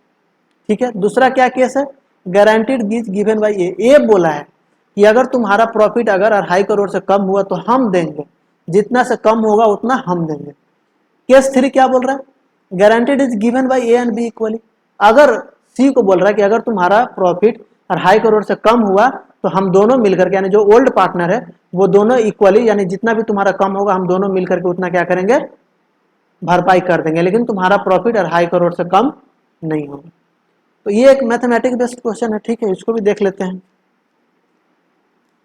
ठीक है, दूसरा क्या केस है, गारंटीड इज गिवन बाय ए बोला है कि अगर तुम्हारा प्रॉफिट अगर 2.5 करोड़ से कम हुआ तो हम देंगे, जितना से कम होगा उतना हम देंगे। केस 3 क्या बोल रहा है, guaranteed is given by A and be equally. अगर सी को बोल रहा है कि अगर तुम्हारा प्रॉफिट 2.5 करोड़ से कम हुआ तो हम दोनों मिलकर के, यानी जो ओल्ड पार्टनर है वो दोनों इक्वली, यानी जितना भी तुम्हारा कम होगा हम दोनों मिलकर के उतना क्या करेंगे, भरपाई कर देंगे, लेकिन तुम्हारा प्रॉफिट 2.5 करोड़ से कम नहीं होगा। तो ये एक मैथमेटिक्स बेस्ड क्वेश्चन है। ठीक है, इसको भी देख लेते हैं,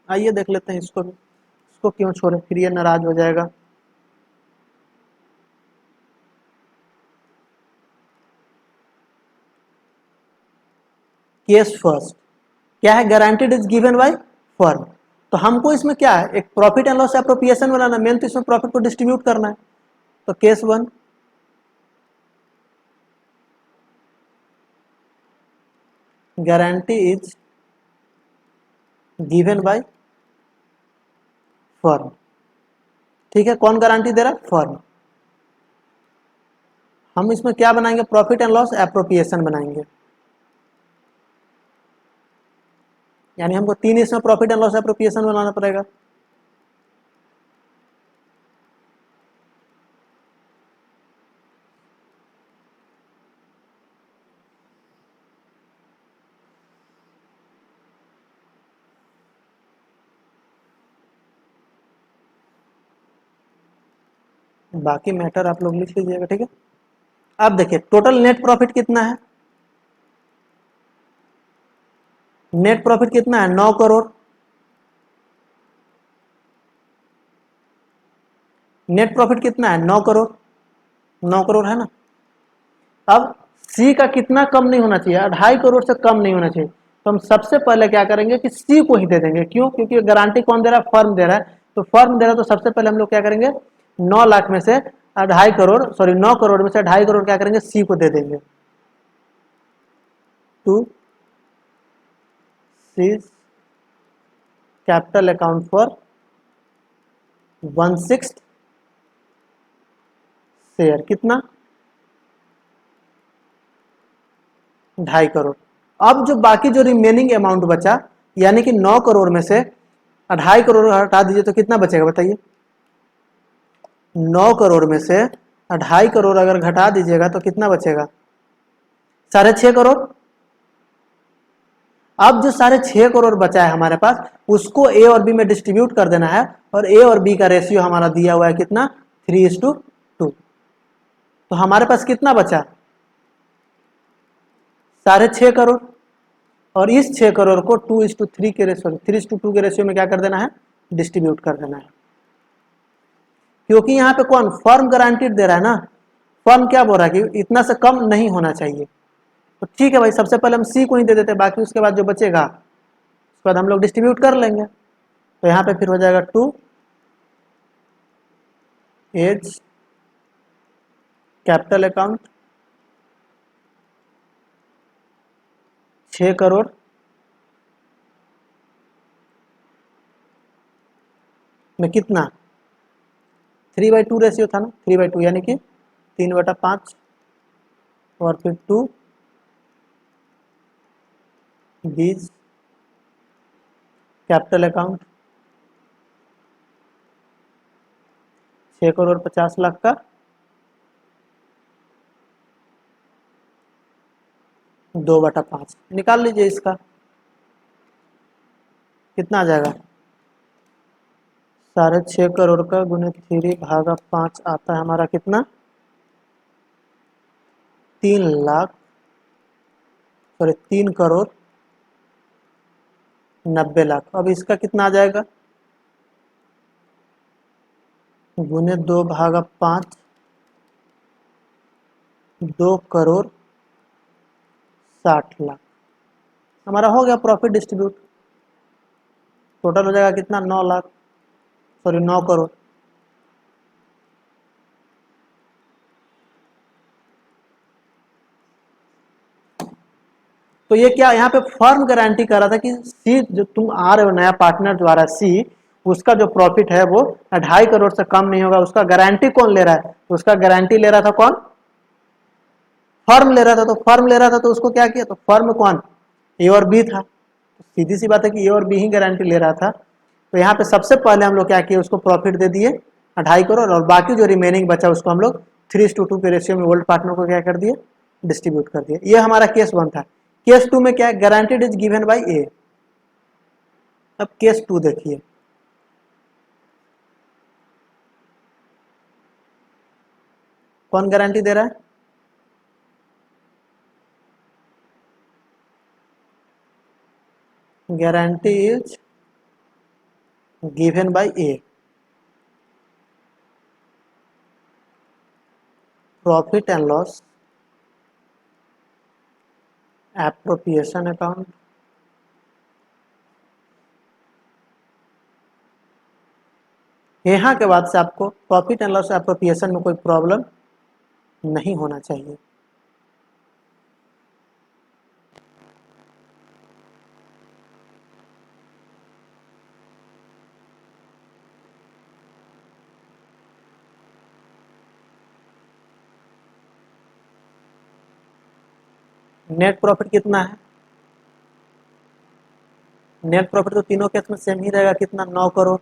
आइए देख लेते हैं इसको भी। इसको क्यों छोड़े, फिर ये नाराज हो जाएगा। केस फर्स्ट क्या है, guaranteed is given by firm. तो हमको इसमें क्या है, एक profit and loss appropriation banana, main तो इसमें प्रॉफिट को डिस्ट्रीब्यूट करना है। तो case 1, guarantee is given by firm. ठीक है, कौन गारंटी दे रहा है? फर्म। हम इसमें क्या बनाएंगे? प्रॉफिट एंड लॉस एप्रोप्रिएशन बनाएंगे, यानी हमको 3 इसमें प्रॉफिट एंड लॉस एप्रोप्रिएशन बनाना पड़ेगा। बाकी मैटर आप लोग लिख लीजिएगा, ठीक है। अब देखिए टोटल नेट प्रॉफिट कितना है? नेट प्रॉफिट कितना है? 9 करोड़। नेट प्रॉफिट कितना है? 9 करोड़। 9 करोड़ है ना। अब सी का कितना कम नहीं होना चाहिए? 2.5 करोड़ से कम नहीं होना चाहिए। तो हम सबसे पहले क्या करेंगे कि सी को ही दे देंगे। क्यों? क्योंकि गारंटी कौन दे रहा है? फर्म दे रहा है। तो फर्म दे रहा है, तो सबसे पहले हम लोग क्या करेंगे? 9 लाख में से 2.5 करोड़, सॉरी 9 करोड़ में से 2.5 करोड़ क्या करेंगे? सी को दे देंगे। To C's capital account for 1/6 share. कितना? 2.5 करोड़। अब जो बाकी जो रिमेनिंग अमाउंट बचा, यानी कि 9 करोड़ में से 2.5 करोड़ हटा दीजिए तो कितना बचेगा बताइए? 9 करोड़ में से 2.5 करोड़ अगर घटा दीजिएगा तो कितना बचेगा? 6.5 करोड़। अब जो 6.5 करोड़ बचा है हमारे पास, उसको ए और बी में डिस्ट्रीब्यूट कर देना है। और ए और बी का रेशियो हमारा दिया हुआ है कितना? 3:2। तो हमारे पास कितना बचा? 6.5 करोड़। और इस 6 करोड़ को 2:3 के रेशियो, 3:2 के रेशियो में क्या कर देना है? डिस्ट्रीब्यूट कर देना है। क्योंकि यहाँ पे कौन? फर्म गारंटीड दे रहा है ना। फर्म क्या बोल रहा है कि इतना से कम नहीं होना चाहिए। तो ठीक है भाई, सबसे पहले हम सी को ही दे देते हैं, बाकी उसके बाद जो बचेगा उसके बाद हम लोग डिस्ट्रीब्यूट कर लेंगे। तो यहाँ पे फिर हो जाएगा 2 एज कैपिटल अकाउंट 6 करोड़ में कितना? 3/2 रेशियो था ना, 3/2 यानी कि 3/5। और फिर 2 बीज कैपिटल अकाउंट 6,50,00,000 का 2/5 निकाल लीजिए। इसका कितना आ जाएगा? 6.5 करोड़ का गुने 3/5 आता है हमारा कितना? 3,00,000, सॉरी 3,90,00,000। अब इसका कितना आ जाएगा? गुने 2/5, 2,60,00,000 हमारा हो गया प्रॉफिट डिस्ट्रीब्यूट। टोटल हो जाएगा कितना? 9 लाख, सॉरी 9 करोड़। तो ये क्या यहाँ पे फर्म गारंटी कर रहा था कि सी जो तुम आ रहे हो नया पार्टनर द्वारा सी, उसका जो प्रॉफिट है वो 2.5 करोड़ से कम नहीं होगा। उसका गारंटी कौन ले रहा है? उसका गारंटी ले रहा था कौन? फर्म ले रहा था। तो फर्म ले रहा था तो उसको क्या किया? तो फर्म कौन? ए और बी था। तो सीधी सी बात है कि ए और बी ही गारंटी ले रहा था। तो यहाँ पे सबसे पहले हम लोग क्या किए? उसको प्रॉफिट दे दिए 2.5 करोड़, और बाकी जो रिमेनिंग बचा उसको हम लोग 3:2 के रेशियो में ओल्ड पार्टनर को क्या कर दिए? डिस्ट्रीब्यूट कर दिए। ये हमारा केस 1 था। केस 2 में क्या है? गारंटीड इज गिवन बाय ए। अब केस 2 देखिए, कौन गारंटी दे रहा है? Guarantee is given by A. Profit and loss appropriation account, यहाँ के बाद से आपको प्रॉफिट एंड लॉस एप्रोप्रिएशन में कोई प्रॉब्लम नहीं होना चाहिए। नेट प्रॉफिट कितना है, नेट प्रॉफिट तो तीनों केस में सेम ही रहेगा, कितना 9 करोड़।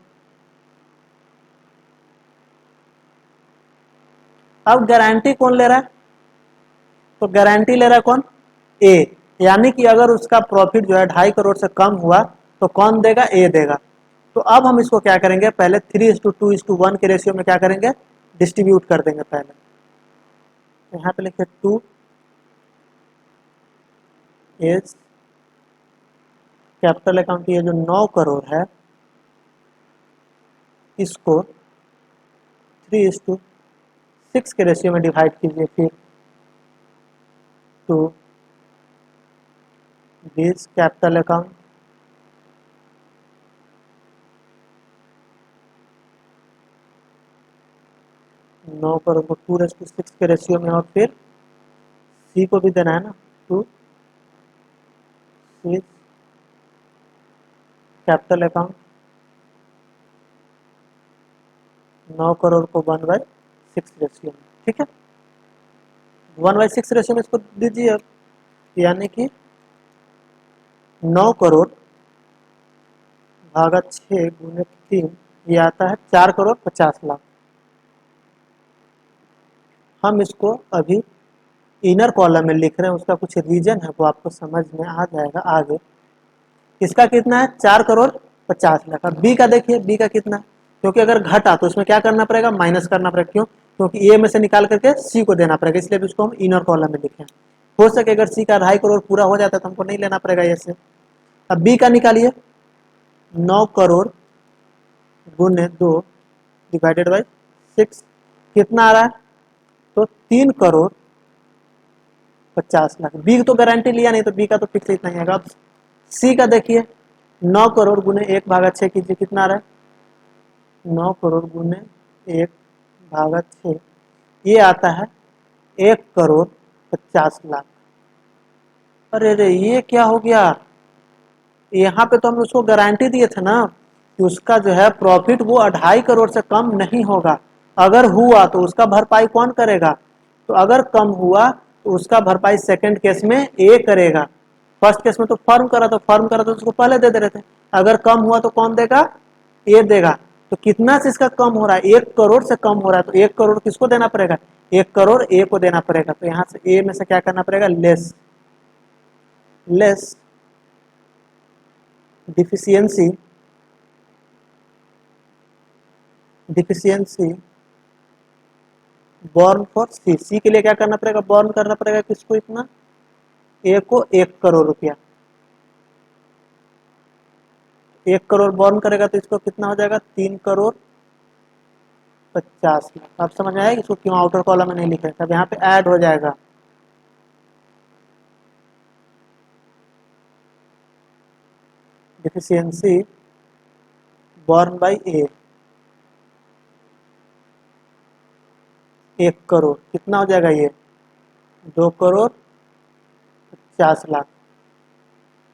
अब गारंटी कौन ले रहा है, तो गारंटी ले रहा है कौन, ए, यानी कि अगर उसका प्रॉफिट जो है 2.5 करोड़ से कम हुआ तो कौन देगा, ए देगा। तो अब हम इसको क्या करेंगे, पहले 3:2:1 के रेशियो में क्या करेंगे, डिस्ट्रीब्यूट कर देंगे। पहले यहाँ पे लिखे 2 इज कैपिटल अकाउंट, ये जो 9 करोड़ है इसको 3:6 के रेशियो में डिवाइड कीजिए। फिर 2 दिस कैपिटल अकाउंट, 9 करोड़ को 2:6 के रेशियो में, और फिर सी को भी देना है ना, 2 कैपिटल अकाउंट 9 करोड़ को 1/6 रेशियो में, ठीक है। 1/6 रेशियो में इसको दीजिए अब, यानी कि 9 करोड़ भागा 6 गुने 3, ये आता है 4,50,00,000। हम इसको अभी इनर कॉलम में लिख रहे हैं, उसका कुछ रीजन है वो आपको समझ में आ जाएगा आगे। इसका कितना है, 4,50,00,000। बी का देखिए, बी का कितना है, क्योंकि अगर घटा तो उसमें क्या करना पड़ेगा, माइनस करना पड़ेगा। क्यों, क्योंकि ए में से निकाल करके सी को देना पड़ेगा, इसलिए भी उसको हम इनर कॉलम में लिखे। हो सके अगर सी का 2.5 करोड़ पूरा हो जाता है तो हमको नहीं लेना पड़ेगा ये से। अब बी का निकालिए, 9 करोड़ गुने 2 डिवाइडेड बाई 6 कितना आ रहा है, तो 3,50,00,000। बी तो गारंटी लिया नहीं तो बी का तो फिक्स इतना ही आएगा। अब सी का देखिए, 9 करोड़ गुने 1/6 कीजिए, कितना आ रहा है, 9 करोड़ गुने 1/6, ये आता है 1,50,00,000। अरे रे ये क्या हो गया, यहाँ पे तो हम उसको गारंटी दिए थे ना कि उसका जो है प्रॉफिट वो 2.5 करोड़ से कम नहीं होगा। अगर हुआ तो उसका भरपाई कौन करेगा, तो अगर कम हुआ तो उसका भरपाई सेकंड केस में ए करेगा। फर्स्ट केस में तो फर्म करा तो उसको पहले दे रहे थे। अगर कम हुआ तो कौन देगा, ए देगा। तो कितना से इसका कम हो रहा है, 1 करोड़ से कम हो रहा है, तो 1 करोड़ किसको देना पड़ेगा, 1 करोड़ ए को देना पड़ेगा। तो यहाँ से ए में से क्या करना पड़ेगा, less less deficiency deficiency borne for C, C के लिए क्या करना पड़ेगा, बॉर्न करना पड़ेगा किसको, इतना, ए को 1 करोड़ रुपया। 1 करोड़ बॉर्न करेगा तो इसको कितना हो जाएगा, 3,50,00,000। आप समझ में आएगा इसको क्यों आउटर कॉलम में नहीं लिखा है, अब यहाँ पे ऐड हो जाएगा। डिफिशियंसी बॉर्न बाई ए 1 करोड़, कितना हो जाएगा ये, 2,50,00,000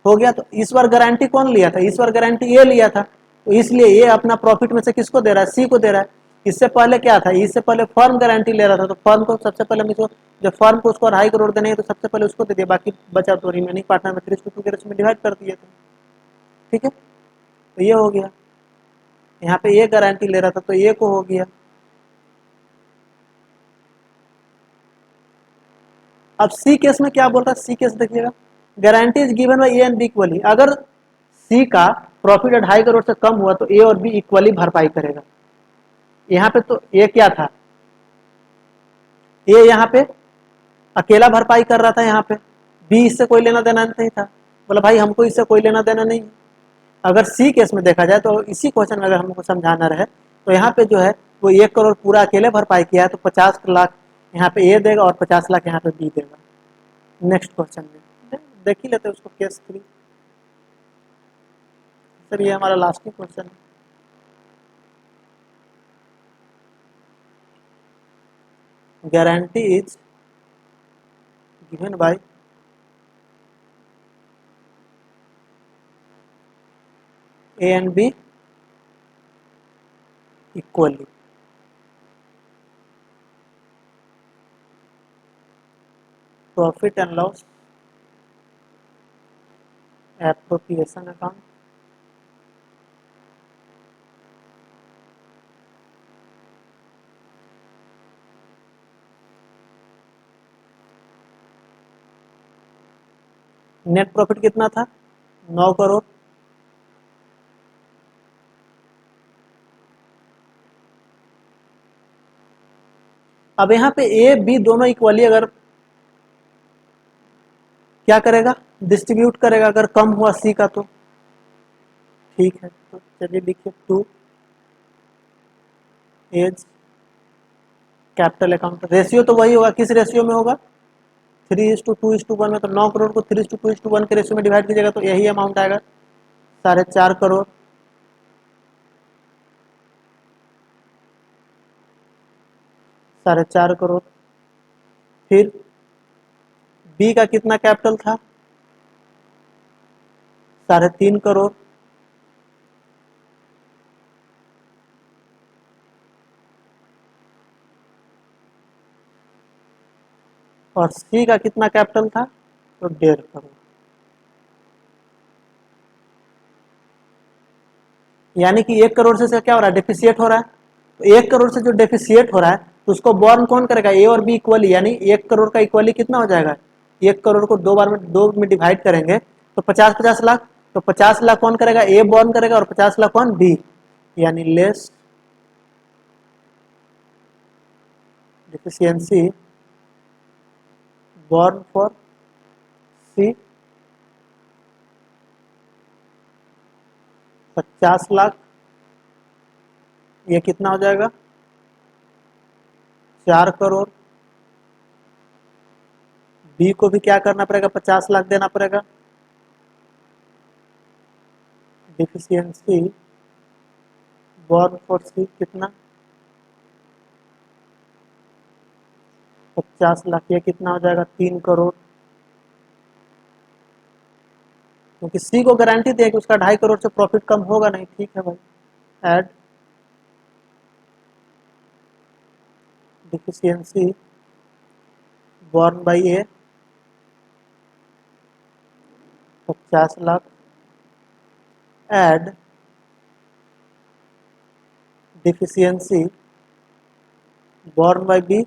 हो गया। तो इस बार गारंटी कौन लिया था, इस बार गारंटी ए लिया था, तो इसलिए ये अपना प्रॉफिट में से किसको दे रहा है, सी को दे रहा है। इससे पहले क्या था, इससे पहले फर्म गारंटी ले रहा था, तो फर्म को सबसे पहले हम इसको, जब फर्म को उसको 2.5 करोड़ देने हैं तो सबसे पहले उसको दे दिया, बाकी बचा तो रिमेनिंग पार्टनर में 3:2 के रेशियो में डिवाइड कर दिए थे, ठीक है। तो ये हो गया, यहाँ पे ये गारंटी ले रहा था तो ये को हो गया। अब सी केस में क्या बोल रहा है, सी केस देखिएगा, guarantee is given by A and be equally. अगर सी का प्रॉफिट 2.5 करोड़ से कम हुआ तो ए और बी इक्वली भरपाई करेगा। यहाँ पे तो ए क्या था, ए यहाँ पे अकेला भरपाई कर रहा था, यहाँ पे बी इससे कोई लेना देना नहीं था, बोला भाई हमको इससे कोई लेना देना नहीं। अगर सी केस में देखा जाए तो इसी क्वेश्चन में अगर हमको समझाना रहे तो यहाँ पे जो है वो 1 करोड़ पूरा अकेले भरपाई किया है, तो 50 लाख यहाँ पे ए देगा और 50 लाख यहाँ पे बी देगा। नेक्स्ट क्वेश्चन में देख ही लेते हैं उसको, केस 3। सर ये हमारा लास्ट क्वेश्चन है। Guarantee is given by A and be equally. Profit and loss appropriation account, net profit कितना था 9 करोड़। अब यहाँ पे ए बी दोनों इक्वली अगर क्या करेगा, डिस्ट्रीब्यूट करेगा, अगर कम हुआ सी का तो ठीक है। तो चलिए लिखिए 2 एज कैपिटल अकाउंट, रेशियो तो वही होगा, किस रेशियो में होगा 3:2:1 में, तो 9 करोड़ को 3:2:1 के रेशियो में डिवाइड कीजिएगा तो यही अमाउंट आएगा 4.5 करोड़। फिर बी का कितना कैपिटल था 3.5 करोड़। और सी का कितना कैपिटल था तो 1.5 करोड़। यानी कि 1 करोड़ से क्या हो रहा है, डेफिसिएट हो रहा है। तो 1 करोड़ से जो डेफिसिएट हो रहा है तो उसको बॉर्न कौन करेगा, ए और बी इक्वली, यानी 1 करोड़ का इक्वली कितना हो जाएगा, 1 करोड़ को 2 में डिवाइड करेंगे तो 50-50 लाख, तो 50 लाख कौन करेगा, ए बॉर्न करेगा, और 50 लाख कौन, बी, यानी लेस डिफिशियंसी बॉर्न फॉर सी 50 लाख, ये कितना हो जाएगा 4 करोड़। बी को भी क्या करना पड़ेगा, 50 लाख देना पड़ेगा। डिफिशियंसी बॉर्न फॉर सी कितना 50 लाख, ये कितना हो जाएगा 3 करोड़। क्योंकि सी को गारंटी दे कि उसका 2.5 करोड़ से प्रॉफिट कम होगा नहीं, ठीक है भाई। Add deficiency borne by A 50 lakh, add deficiency borne by B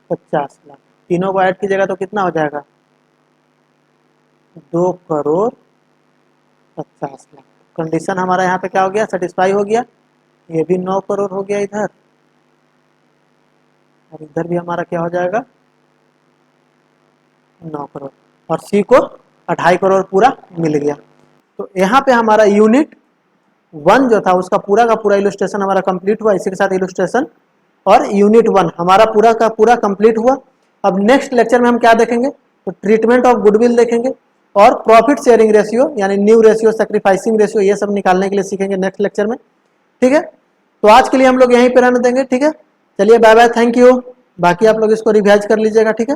50 lakh. तीनों को ऐड कीजिएगा तो कितना हो जाएगा 2 करोड़ 50 लाख। कंडीशन हमारा यहाँ पे क्या हो गया, सेटिस्फाई हो गया। ये भी 9 करोड़ हो गया इधर, और इधर भी हमारा क्या हो जाएगा 9 करोड़, और सी को 2.5 करोड़ पूरा मिल गया। तो यहाँ पे हमारा यूनिट 1 जो था उसका पूरा का पूरा इलस्ट्रेशन हमारा कंप्लीट हुआ। इसी के साथ इलस्ट्रेशन और यूनिट 1 हमारा पूरा का पूरा कंप्लीट हुआ। अब नेक्स्ट लेक्चर में हम क्या देखेंगे, तो ट्रीटमेंट ऑफ गुडविल देखेंगे, और प्रॉफिट शेयरिंग रेशियो यानी न्यू रेशियो, सैक्रिफाइसिंग रेशियो, ये सब निकालने के लिए सीखेंगे नेक्स्ट लेक्चर में, ठीक है। तो आज के लिए हम लोग यहीं पे रहने देंगे, ठीक है। चलिए बाय बाय, थैंक यू। बाकी आप लोग इसको रिवाइज कर लीजिएगा, ठीक है।